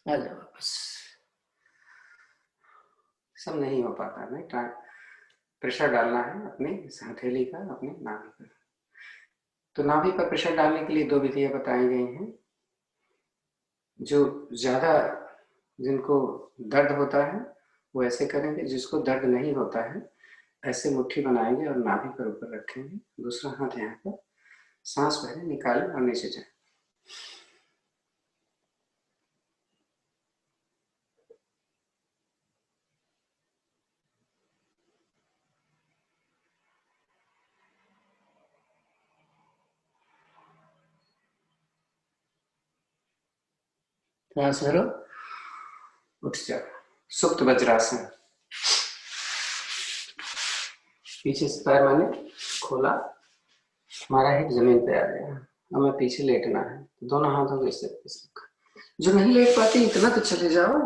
आ जाओ वापस। सब नहीं हो पाता है, प्रेशर डालना है अपने हथेली का, अपने नाभि पर। तो नाभि पर प्रेशर डालने के लिए दो विधियां बताई गई हैं। जो ज्यादा जिनको दर्द होता है वो ऐसे करेंगे, जिसको दर्द नहीं होता है ऐसे मुट्ठी बनाएंगे और नाभि पर ऊपर रखेंगे, दूसरा हाथ यहाँ पर, सांस भरें, निकालें और नीचे जाए। सांस भरो, उठ जाओ। सुप्त वज्रासन। पीछे से पैर मैंने खोला, हमारा हिप जमीन पे आ गया। अब मैं पीछे लेटना है, दोनों हाथों को इस तरीके से रखा। जो नहीं लेट पाते इतना तो चले जाओ,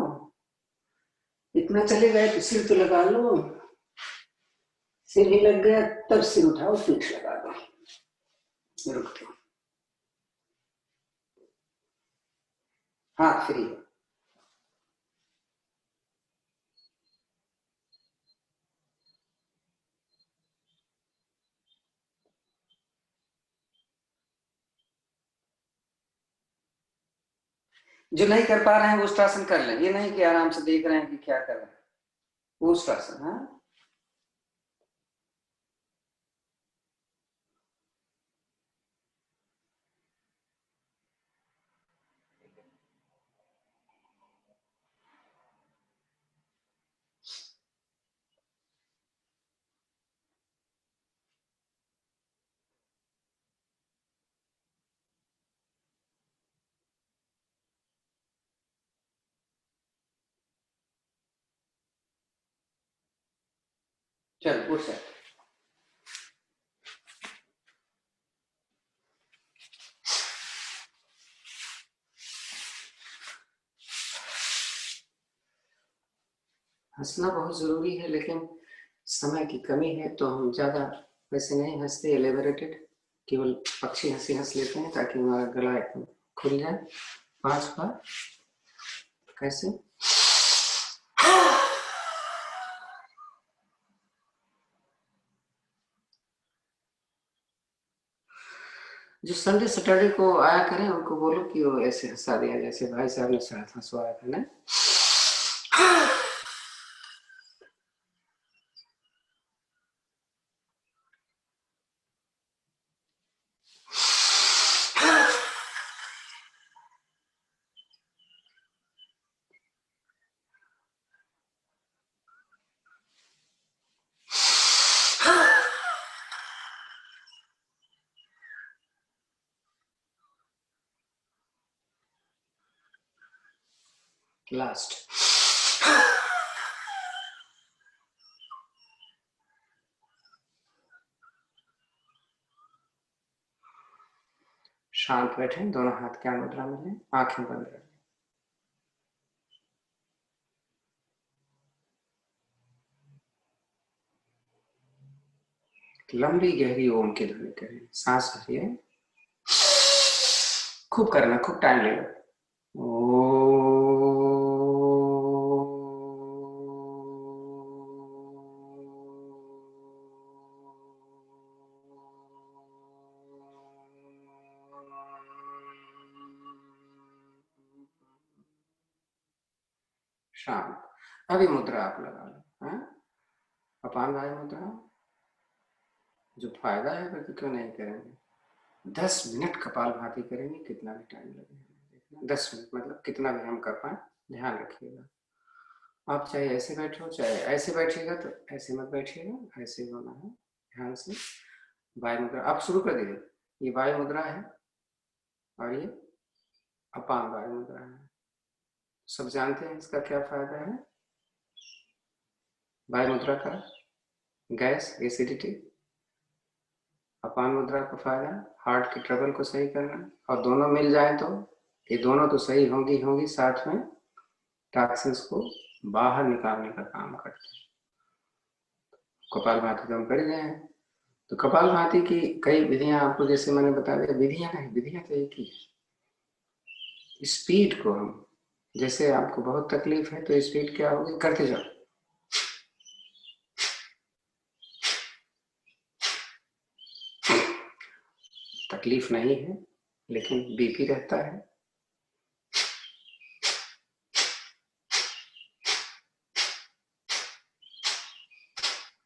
इतना चले गए तो सिर तो लगा लो, सिर ही लग गया तब सिर उठाओ, पीठ लगा दो, रुक दो, हाथ फ्री। जो नहीं कर पा रहे हैं वो उष्ट्रासन कर लें, ये नहीं कि आराम से देख रहे हैं कि क्या कर रहे हैं, वो उष्ट्रासन। हाँ, चलो उठ सकते। हंसना बहुत जरूरी है, लेकिन समय की कमी है तो हम ज्यादा वैसे नहीं हंसते एलेबरेटेड, केवल पक्षी हंसी हंस लेते हैं ताकि हमारा गला एकदम खुल जाए। 5 बार कैसे, जो संडे सैटरडे को आया करें उनको बोलो कि वो ऐसे हंसा दिया जैसे भाई साहब ने साथ हंसवाया था ना। लास्ट, शांत बैठे, दोनों हाथ क्या मुद्रा में लें, आंखें बंद करें। लंबी गहरी ओम की ध्वनि करें, सांस भरिए, खूब करना, खूब टाइम लेना। शांत। अभी मुद्रा आप लगा लो, हाँ? अपान वायु मुद्रा, जो फायदा है तो क्यों नहीं करेंगे। 10 मिनट कपालभाति करेंगे, कितना भी टाइम लगेगा। 10 मिनट, मतलब कितना भी हम कर पाए, ध्यान रखिएगा। आप चाहे ऐसे बैठो चाहे ऐसे बैठिएगा, तो ऐसे मत बैठिएगा, ऐसे ही होना है, ध्यान से। वायु मुद्रा आप शुरू कर दीजिए। ये वायु मुद्रा है और ये अपान वायु मुद्रा है। सब जानते हैं इसका क्या फायदा है। वायु मुद्रा का गैस, एसिडिटी। अपान मुद्रा का फायदा हार्ट की ट्रबल को सही करना, और दोनों मिल जाए तो ये दोनों तो सही होंगी साथ में टॉक्सिन्स को बाहर निकालने का काम करते हैं। कपालभाति तो हम कर गए हैं, तो कपालभाति की कई विधियां आपको, जैसे मैंने बता दिया, विधियां नहीं, विधियां तो एक ही है। स्पीड को हम, जैसे आपको बहुत तकलीफ है तो स्पीड क्या होगी, करते जाओ। तकलीफ नहीं है लेकिन बीपी रहता है,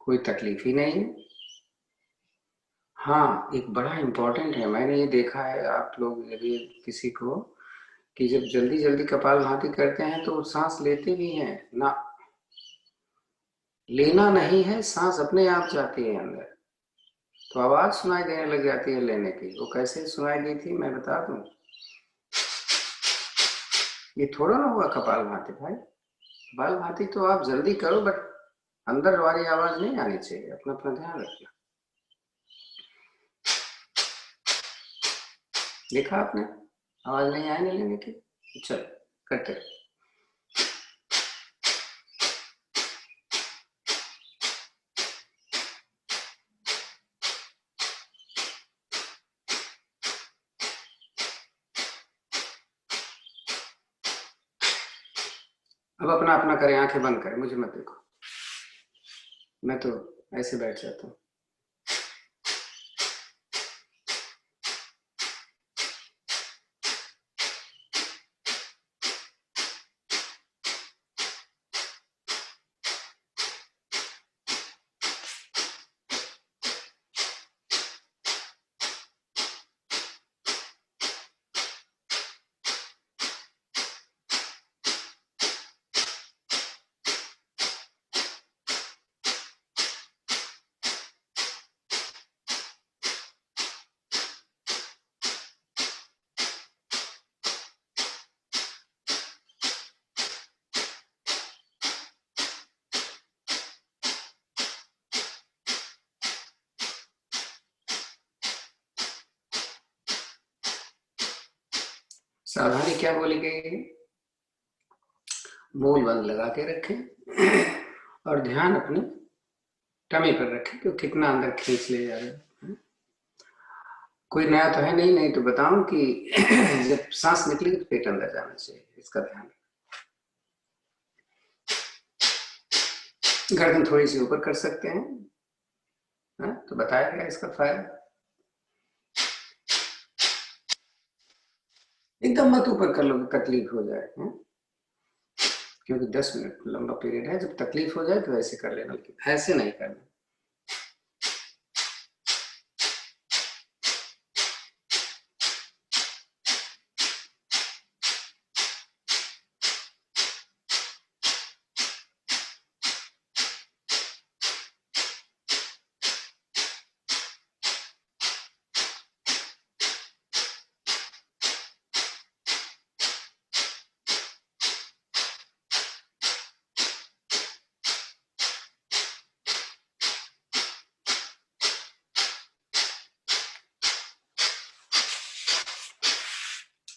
कोई तकलीफ ही नहीं है। हाँ, एक बड़ा इम्पोर्टेंट है, मैंने ये देखा है, आप लोग यदि किसी को कि जब जल्दी जल्दी कपालभाति करते हैं तो सांस लेते भी हैं ना, लेना नहीं है, सांस अपने आप जाती है अंदर, तो आवाज सुनाई देने लग जाती है लेने की। वो कैसे सुनाई दी थी मैं बता दूं, ये थोड़ा ना हुआ कपालभाति भाई। कपालभाति तो आप जल्दी करो, बट अंदर वाली आवाज नहीं आनी चाहिए, अपना अपना ध्यान रखना। देखा आपने, आवाज नहीं आई ना लेने की। चलो करते रहो। अब अपना अपना करें, आंखें बंद करें, मुझे मत देखो, मैं तो ऐसे बैठ जाता हूँ। सावधानी क्या बोली गई है, मूल बंद लगा के रखें और ध्यान अपने टमी पर रखें कि कितना अंदर खींच ले जा रहे हैं। कोई नया तो है नहीं, नहीं तो बताऊं कि जब सांस निकली तो पेट अंदर जाना चाहिए, इसका ध्यान। गर्दन थोड़ी सी ऊपर कर सकते हैं, तो बताया गया इसका फायदा। एकदम मत ऊपर कर लो, तकलीफ हो जाए, क्योंकि 10 मिनट लंबा पीरियड है, जब तकलीफ हो जाए तो ऐसे कर लेना, लेकिन ऐसे नहीं करना।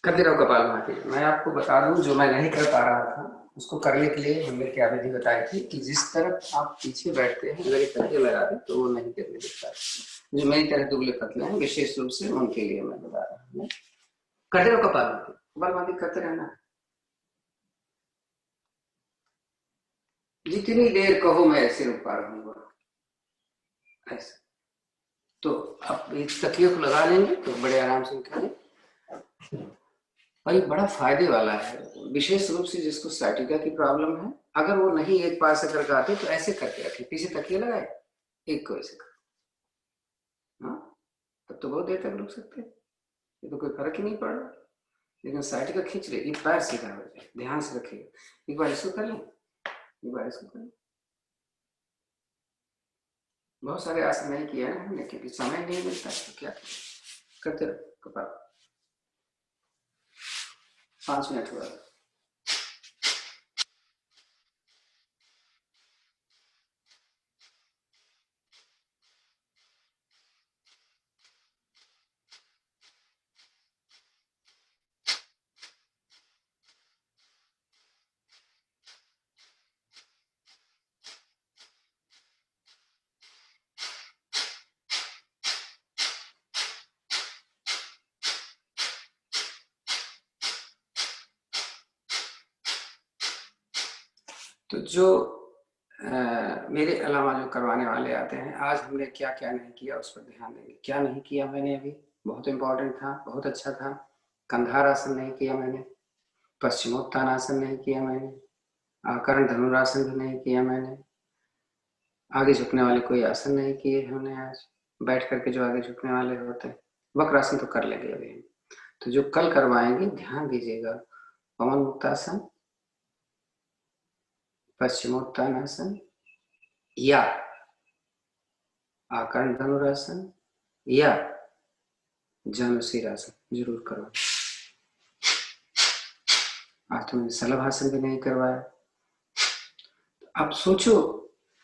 करते रहो कपालभाति। मैं आपको बता दूं, जो मैं नहीं कर पा रहा था उसको करने के लिए हमने क्या विधि बताई थी कि जिस तरफ आप पीछे बैठते हैं अगर ये तकिया लगा दें तो वो नहीं करने देता है। जो मेरी तरह दुबले पतले हैं विशेष रूप से उनके लिए मैं बता रहा हूँ। करते रहो कपालभाति, कपालभाति करते रहना। जितनी देर कहो मैं ऐसे रुक पा रहूंगा, ऐसे। तो आप इस तकिए को लगा लेंगे तो बड़े आराम से करें, और ये बड़ा फायदे वाला है, विशेष रूप से जिसको साइटिका की प्रॉब्लम है। अगर वो नहीं एक पास से करके आते तो ऐसे करके रखे, पीछे तकिए लगाए, एक को ऐसे कर, हाँ, तब तो बहुत देर तक रुक सकते हैं, ये तो कोई फर्क ही नहीं पड़ रहा। लेकिन साइड का खींच रहे, ये पैर सीधा हो जाए, ध्यान से रखिएगा। एक बार इसको कर लें, एक बार इसको कर लें। बहुत सारे आसन नहीं किया है हमने, क्योंकि समय नहीं मिलता, तो क्या करते रहो कपाल। 5 मिनट हुआ। तो जो मेरे अलावा जो करवाने वाले आते हैं, आज हमने क्या क्या नहीं किया उस पर ध्यान देंगे। क्या नहीं किया मैंने अभी, बहुत इंपॉर्टेंट था, बहुत अच्छा था। कंधार आसन नहीं किया मैंने, पश्चिमोत्तानासन नहीं किया मैंने, आकर्ण धनुरासन भी नहीं किया मैंने, आगे झुकने वाले कोई आसन नहीं किए हमने आज, बैठ करके जो आगे झुकने वाले होते हैं। वक्रासन तो कर लेंगे अभी। तो जो कल करवाएंगे ध्यान दीजिएगा, पवन मुक्तासन, पश्चिमोत्तानासन या आकर्ण धनुरासन या जनुशीरासन जरूर करवाएं। आज तो मैंने शलभासन भी नहीं करवाया। अब सोचो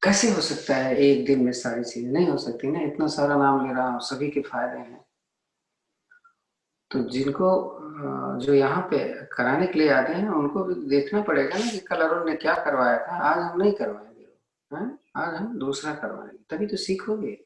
कैसे हो सकता है एक दिन में सारी चीजें, नहीं हो सकती ना। इतना सारा नाम ले रहा हूँ, सभी के फायदे हैं। तो जिनको जो यहाँ पे कराने के लिए आते हैं उनको भी देखना पड़ेगा ना कि कल अरुण ने क्या करवाया था, आज हम नहीं करवाएंगे, हैं? आज हम दूसरा करवाएंगे, तभी तो सीखोगे।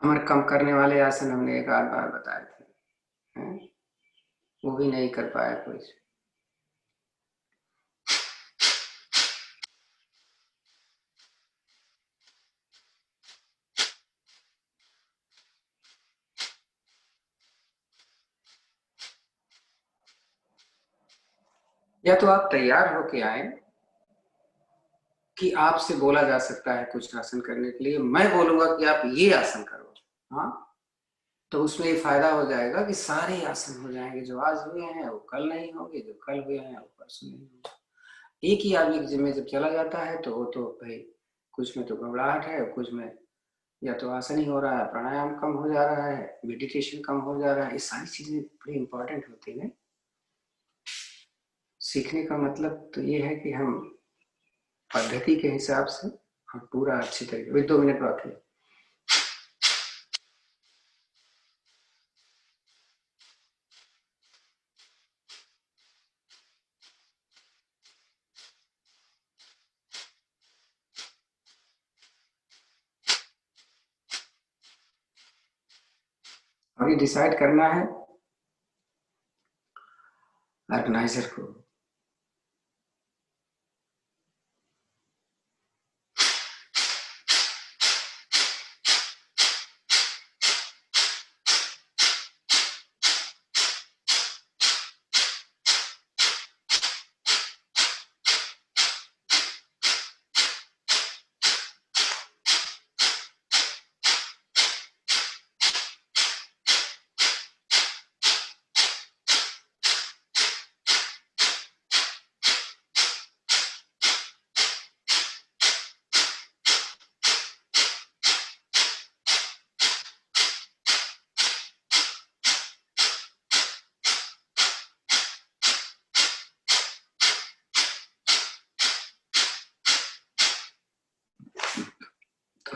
कमर कम करने वाले आसन हमने एक आध बार बताए थे, हैं? वो भी नहीं कर पाया कोई। या तो आप तैयार होके आए कि आपसे बोला जा सकता है कुछ आसन करने के लिए, मैं बोलूंगा कि आप ये आसन करो, हाँ, तो उसमें ये फायदा हो जाएगा कि सारे आसन हो जाएंगे। जो आज हुए हैं वो कल नहीं होंगे, जो कल हुए हैं वो परसों नहीं होंगे। एक ही आदमी के जिम्मे जब चला जाता है तो वो तो भाई कुछ में तो घबराहट है, कुछ में या तो आसन ही हो रहा है, प्राणायाम कम हो जा रहा है, मेडिटेशन कम हो जा रहा है। ये सारी चीजें बड़ी इंपॉर्टेंट होती है। सीखने का मतलब तो ये है कि हम पद्धति के हिसाब से हम पूरा अच्छी तरीके। 2 मिनट बाकी है। और ये डिसाइड करना है ऑर्गेनाइजर को।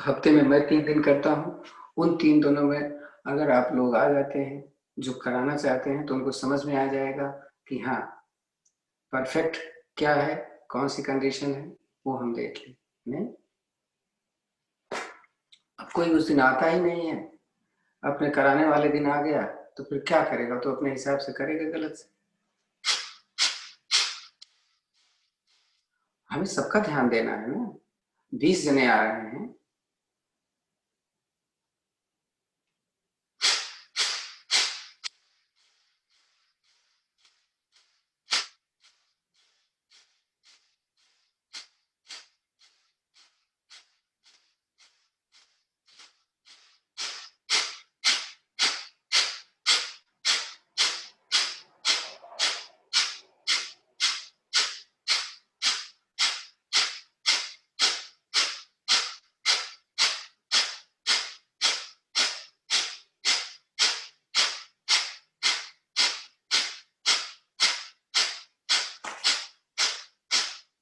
हफ्ते में मैं 3 दिन करता हूँ। उन 3 दिनों में अगर आप लोग आ जाते हैं जो कराना चाहते हैं तो उनको समझ में आ जाएगा कि हाँ परफेक्ट क्या है, कौन सी कंडीशन है, वो हम देख लें। नहीं, अब कोई उस दिन आता ही नहीं है, अपने कराने वाले दिन आ गया तो फिर क्या करेगा, तो अपने हिसाब से करेगा गलत से। हमें सबका ध्यान देना है ना, 20 जने आ रहे हैं।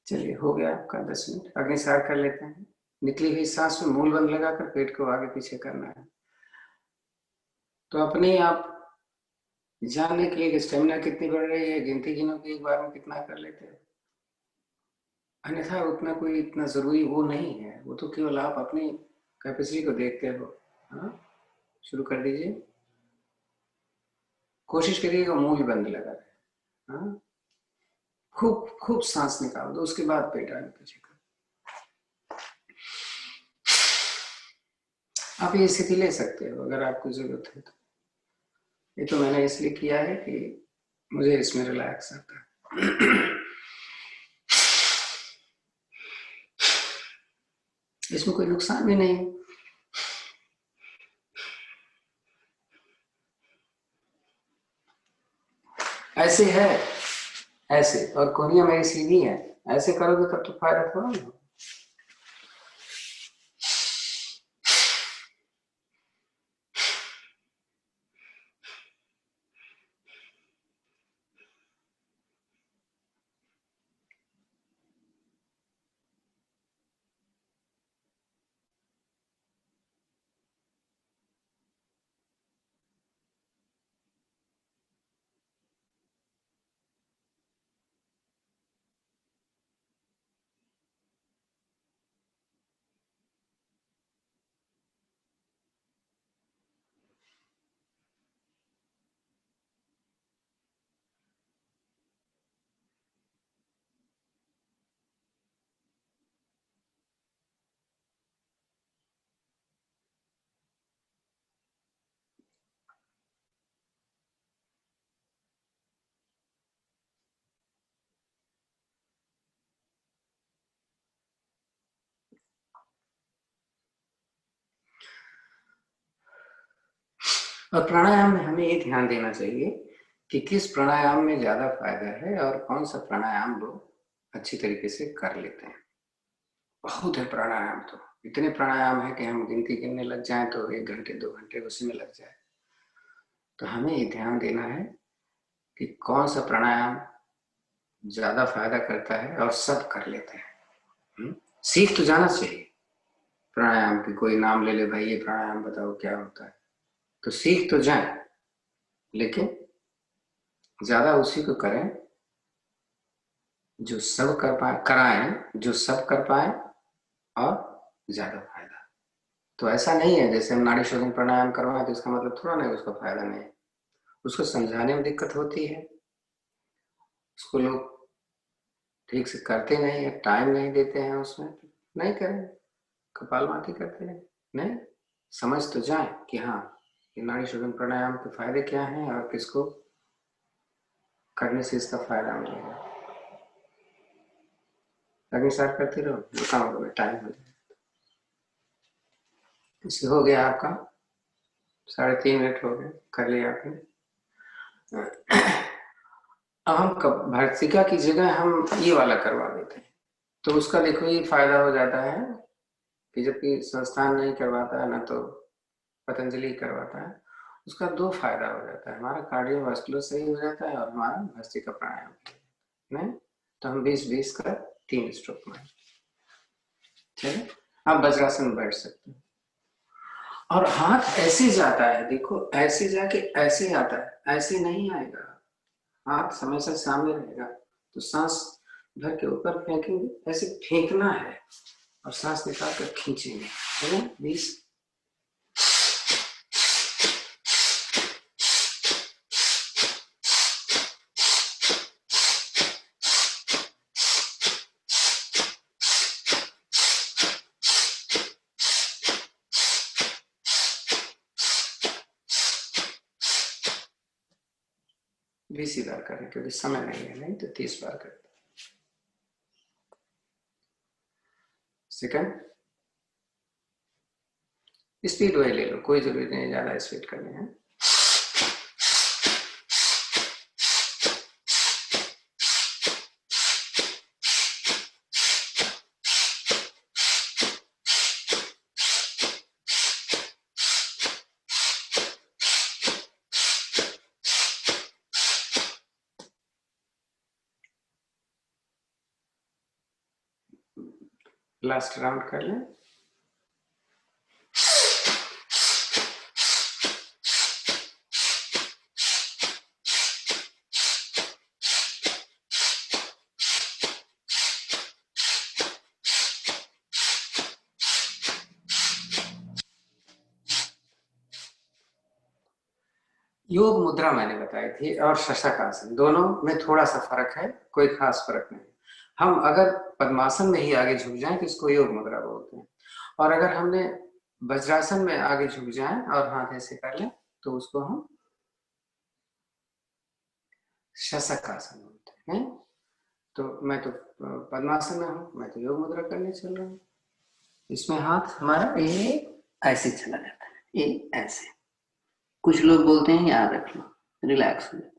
चलिए हो गया आपका 10 मिनट। अग्निसार कर लेते हैं। निकली हुई सांस में मूल बंद लगाकर पेट को आगे पीछे करना है। तो अपने आप जानने के लिए कि स्टेमिना कितनी बढ़ रही है, गिनती गिनो कि एक बार में कितना कर लेते हैं। अन्यथा उतना कोई इतना जरूरी वो नहीं है, वो तो केवल आप अपनी कैपेसिटी को देखते हो। हाँ, शुरू कर दीजिए। कोशिश करिएगा मूल बंद लगा रहे। हाँ, खूब खूब सांस निकाल दो, उसके बाद पेट आगे पीछे कर। आप ये स्थिति ले सकते हो अगर आपको जरूरत है तो। ये तो मैंने इसलिए किया है कि मुझे इसमें रिलैक्स आता है। इसमें कोई नुकसान भी नहीं है। ऐसे है, ऐसे, और कोनिया मेरी सीधी है, ऐसे करोगे तब तो फायदा थोड़ा ना। और प्राणायाम में हमें ये ध्यान देना चाहिए कि किस प्राणायाम में ज्यादा फायदा है और कौन सा प्राणायाम लोग अच्छी तरीके से कर लेते हैं। बहुत है प्राणायाम, तो इतने प्राणायाम है कि हम गिनती गिनने लग जाएं तो 1 घंटे 2 घंटे उसी में लग जाए। तो हमें ये ध्यान देना है कि कौन सा प्राणायाम ज्यादा फायदा करता है और सब कर लेते हैं। सीख तो जाना चाहिए प्राणायाम की, कोई नाम ले ले भाई ये प्राणायाम बताओ क्या होता है, तो सीख तो जाए, लेकिन ज्यादा उसी को करें जो सब कर पाए, कराएं जो सब कर पाए और ज्यादा फायदा। तो ऐसा नहीं है जैसे हम नाड़ी शोधन प्राणायाम करवाएं तो इसका मतलब थोड़ा नहीं उसका फायदा नहीं है। उसको समझाने में दिक्कत होती है, उसको लोग ठीक से करते नहीं है, टाइम नहीं देते हैं उसमें, नहीं करें, कपालभाति करते हैं। नहीं, समझ तो जाए कि हाँ ये नाड़ी शोधन प्राणायाम के फायदे क्या हैं और किसको करने से इसका फायदा मिलेगा। अग्निसार करते रहो, बताओ टाइम हो जाए। इसे हो गया आपका 3.5 मिनट हो गए, कर लिया आपने। अब हम भर्तिका की जगह हम ये वाला करवा देते हैं, तो उसका देखो ये फायदा हो जाता है कि जबकि संस्थान नहीं करवाता है ना तो पतंजलि करवाता है, उसका 2 फायदा हो जाता है, हमारा कार्डियोवास्कुलर सही हो जाता है और हमारा भस्त्रिका प्राणायाम नहीं। तो हम 20-20 का 3 स्ट्रोक में। चलिए आप वज्रासन में बैठ सकते हैं। और हाथ ऐसे जाता है, देखो ऐसे जाके ऐसे आता है, ऐसे नहीं आएगा, हाथ हमेशा सामने रहेगा। तो सांस भर के ऊपर फेंकेंगे, ऐसे फेंकना है और सांस निकाल कर खींचेंगे, है ना? 20। बीस ही बार करें क्योंकि समय नहीं है, नहीं तो 30 बार करें। सेकंड, स्पीड वही ले लो, कोई जरूरी नहीं ज्यादा स्पीड करनी है। लास्ट राउंड कर लें। योग मुद्रा मैंने बताई थी और शशकासन, दोनों में थोड़ा सा फर्क है, कोई खास फर्क नहीं। हम अगर पद्मासन में ही आगे झुक जाएं तो इसको योग मुद्रा बोलते हैं, और अगर हमने वज्रासन में आगे झुक जाएं और हाथ ऐसे कर लें तो उसको हम शशकासन बोलते हैं। तो मैं तो पद्मासन में हूं, मैं तो योग मुद्रा करने चल रहा हूं। इसमें हाथ हमारा ये ऐसे चला जाता है, ये ऐसे। कुछ लोग बोलते हैं याद रख लो, रिलैक्स हो जाए।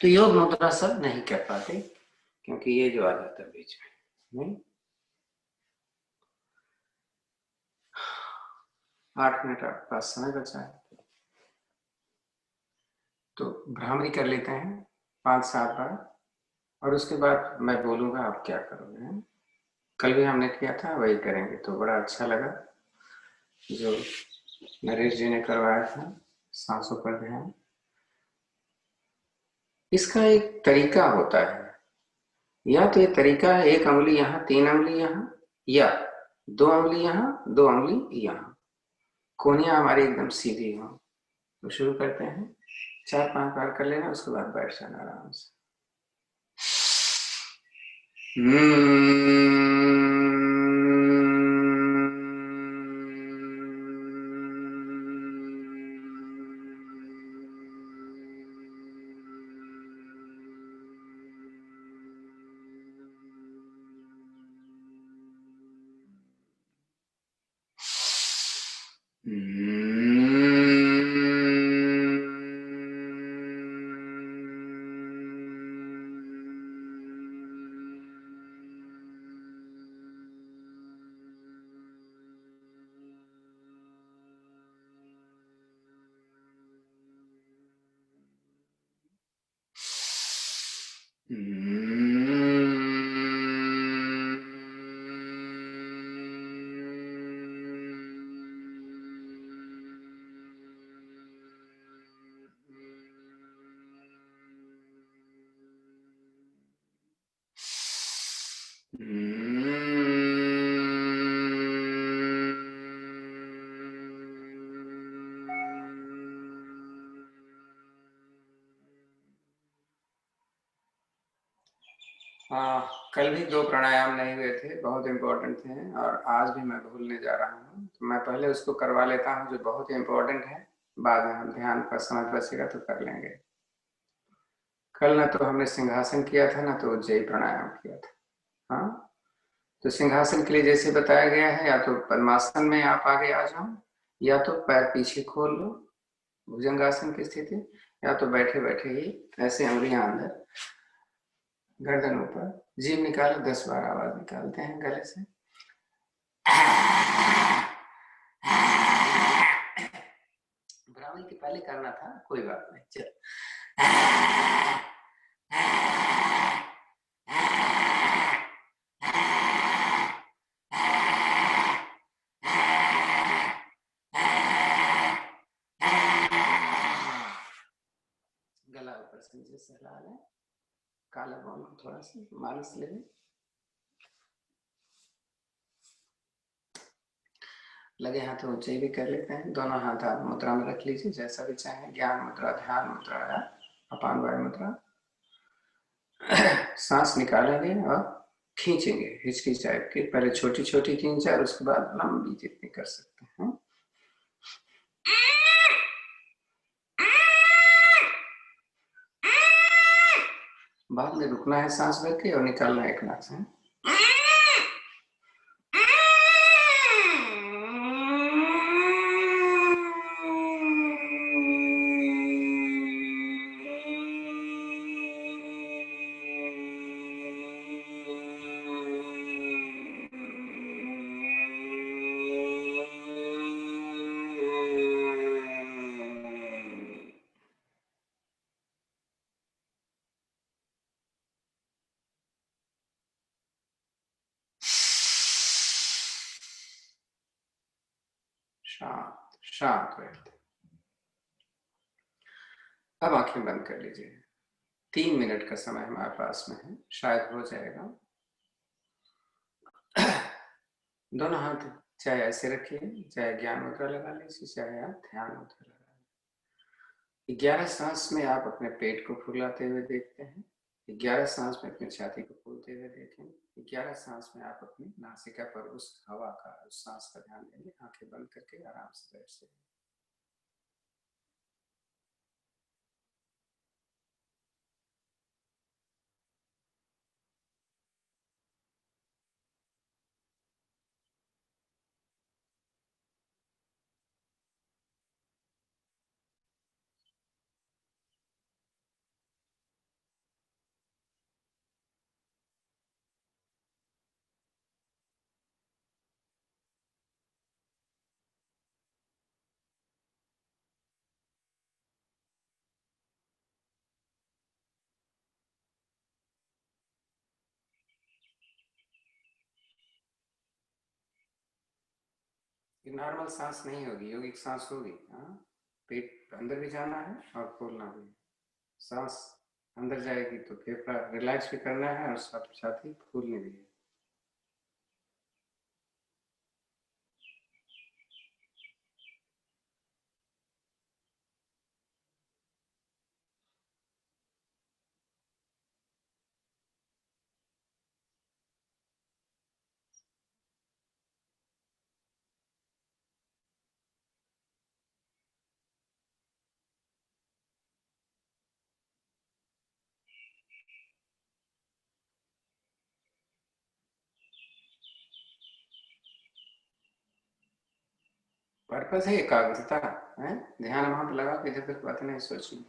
तो योग मुद्रा सब नहीं कर पाते क्योंकि ये जो आ जाता है बीच में, नहीं? 8 मिनट आपके पास समय बचा है, तो भ्रामरी कर लेते हैं 5-7 बार, और उसके बाद मैं बोलूंगा आप क्या करोगे, हैं? कल भी हमने किया था, वही करेंगे। तो बड़ा अच्छा लगा जो नरेश जी ने करवाया था, सांसों पर ध्यान। इसका एक तरीका होता है, या तो ये तरीका है 1 अंगुली यहाँ, 3 अंगुली यहाँ, या 2 अंगुली यहाँ, 2 अंगुली यहाँ, कोनियां हमारी एकदम सीधी हो। तो शुरू करते हैं, 4-5 बार कर लेना, उसके बाद बैठ जाना आराम से। हाँ, कल भी 2 प्राणायाम नहीं हुए थे, बहुत इंपॉर्टेंट थे, और आज भी मैं भूलने जा रहा हूँ, तो मैं पहले उसको करवा लेता हूँ जो बहुत इंपॉर्टेंट है, बाद में हम ध्यान का समय बचेगा तो कर लेंगे। कल ना तो हमने सिंहासन किया था, ना तो उज्जयी प्राणायाम किया था। हाँ, तो सिंहासन के लिए जैसे बताया गया है, या तो पद्मासन में आप आगे आ जाओ, या तो पैर पीछे खोल लो भुजंगासन की स्थिति, या तो बैठे बैठे ही ऐसे अंगुलियां अंदर, गर्दन ऊपर, जीभ निकालो, 10 बार आवाज निकालते हैं गले से। ब्राह्मण के पहले करना था, कोई बात नहीं, चल। गला ऊपर से नीचे से हिला लें, काला बाउल को थोड़ा सा मालिश ले लें। लगे हाथ ऊंचे भी कर लेते हैं, दोनों हाथ आप मुद्रा में रख लीजिए, जैसा भी चाहें, ज्ञान मुद्रा, ध्यान मुद्रा या अपान वायु मुद्रा। सांस निकालेंगे और खींचेंगे हिचकिचाए के, पहले छोटी छोटी 3-4, उसके बाद लंबी जितनी कर सकते हैं। बाद में रुकना है सांस भर के और निकालना है एक नाक से। शांत शांत बैठते। अब आंखें बंद कर लीजिए। 3 मिनट का समय हमारे पास में है, शायद हो जाएगा। दोनों हाथ चाहे ऐसे रखिए, चाहे ज्ञान मुद्रा लगा लीजिए, चाहे आप ध्यान मुद्रा लगा लीजिए। 11 सांस में आप अपने पेट को फुलाते हुए देखते हैं, 11 सांस में अपनी छाती को फूलते हुए देखें, 11 सांस में आप अपनी नासिका पर उस हवा का, उस सांस का ध्यान देंगे। आंखें बंद करके आराम से बैठ जाइए। ये नॉर्मल सांस नहीं होगी, योगिक सांस होगी। हाँ, पेट अंदर भी जाना है और खोलना भी। सांस अंदर जाएगी तो फेफड़ा रिलैक्स भी करना है और साथ ही फूलने भी है। पर्पस है एकाग्रता है, ध्यान वहां पर लगा के जब तक बात नहीं सोचनी।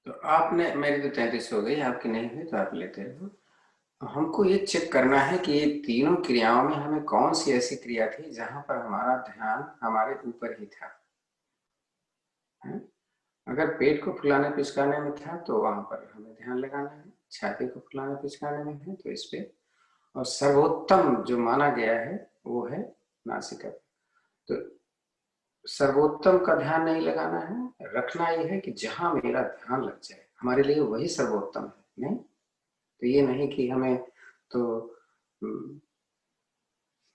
तो आपने, मेरी तो 33 हो गई, आपकी नहीं हुई तो आप लेते रहो। हमको ये चेक करना है कि ये तीनों क्रियाओं में हमें कौन सी ऐसी क्रिया थी जहां पर हमारा ध्यान हमारे ऊपर ही था। है? अगर पेट को फुलाने पिचकाने में था तो वहां पर हमें ध्यान लगाना है, छाती को फुलाने पिचकाने में है तो इस पे, और सर्वोत्तम जो माना गया है वो है नासिका। तो सर्वोत्तम का ध्यान नहीं लगाना है, रखना ये है कि जहां मेरा ध्यान लग जाए हमारे लिए वही सर्वोत्तम है। नहीं तो ये नहीं कि हमें तो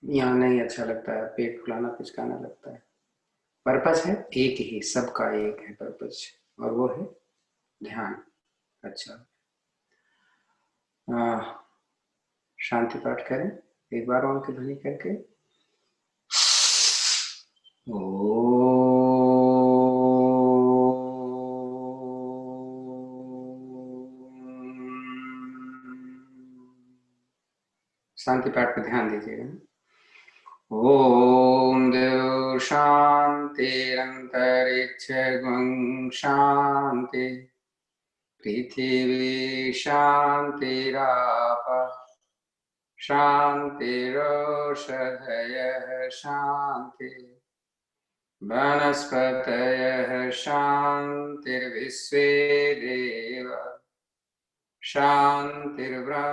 यहाँ नहीं अच्छा लगता है, पेट फुलाना पिचकाना लगता है, पर्पस है एक ही, सबका एक है पर्पस, और वो है ध्यान। अच्छा, शांति पाठ करें एक बार ओम की ध्वनि करके। शांति पाठ पर ध्यान दीजिएगा। ओम देव शांतिरंतरिक्ष गुं शांति, पृथिवी शांतिराप शांतिरोषधयः शांति, वनस्पतयः शांतिर्विश्वे देव शांतिर्ब्रह्म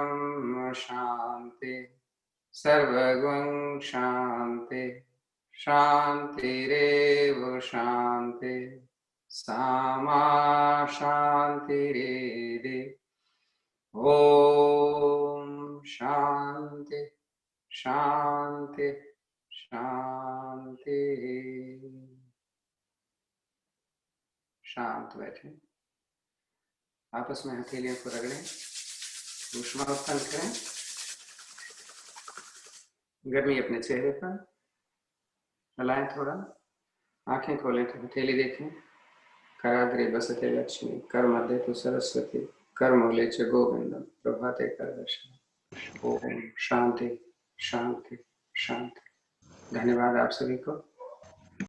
शांति, सर्वगुं शांति शांतिरेव शांति, सामा शांतिरेधि। ओम शांति शांति शांति। शांत बैठे, आपस में हथेलियों को रगड़ें, ऊष्मा उत्पन्न करें, गर्मी अपने चेहरे पर हलाएं थोड़ा, आंखें खोलें तो हथेली देखें। कराग्रे बसते लक्ष्मी, कर मध्य तो सरस्वती, कर मूले च गोविंदम, प्रभाते कर दर्शन। ओम शांति शांति शांति। धन्यवाद आप सभी को।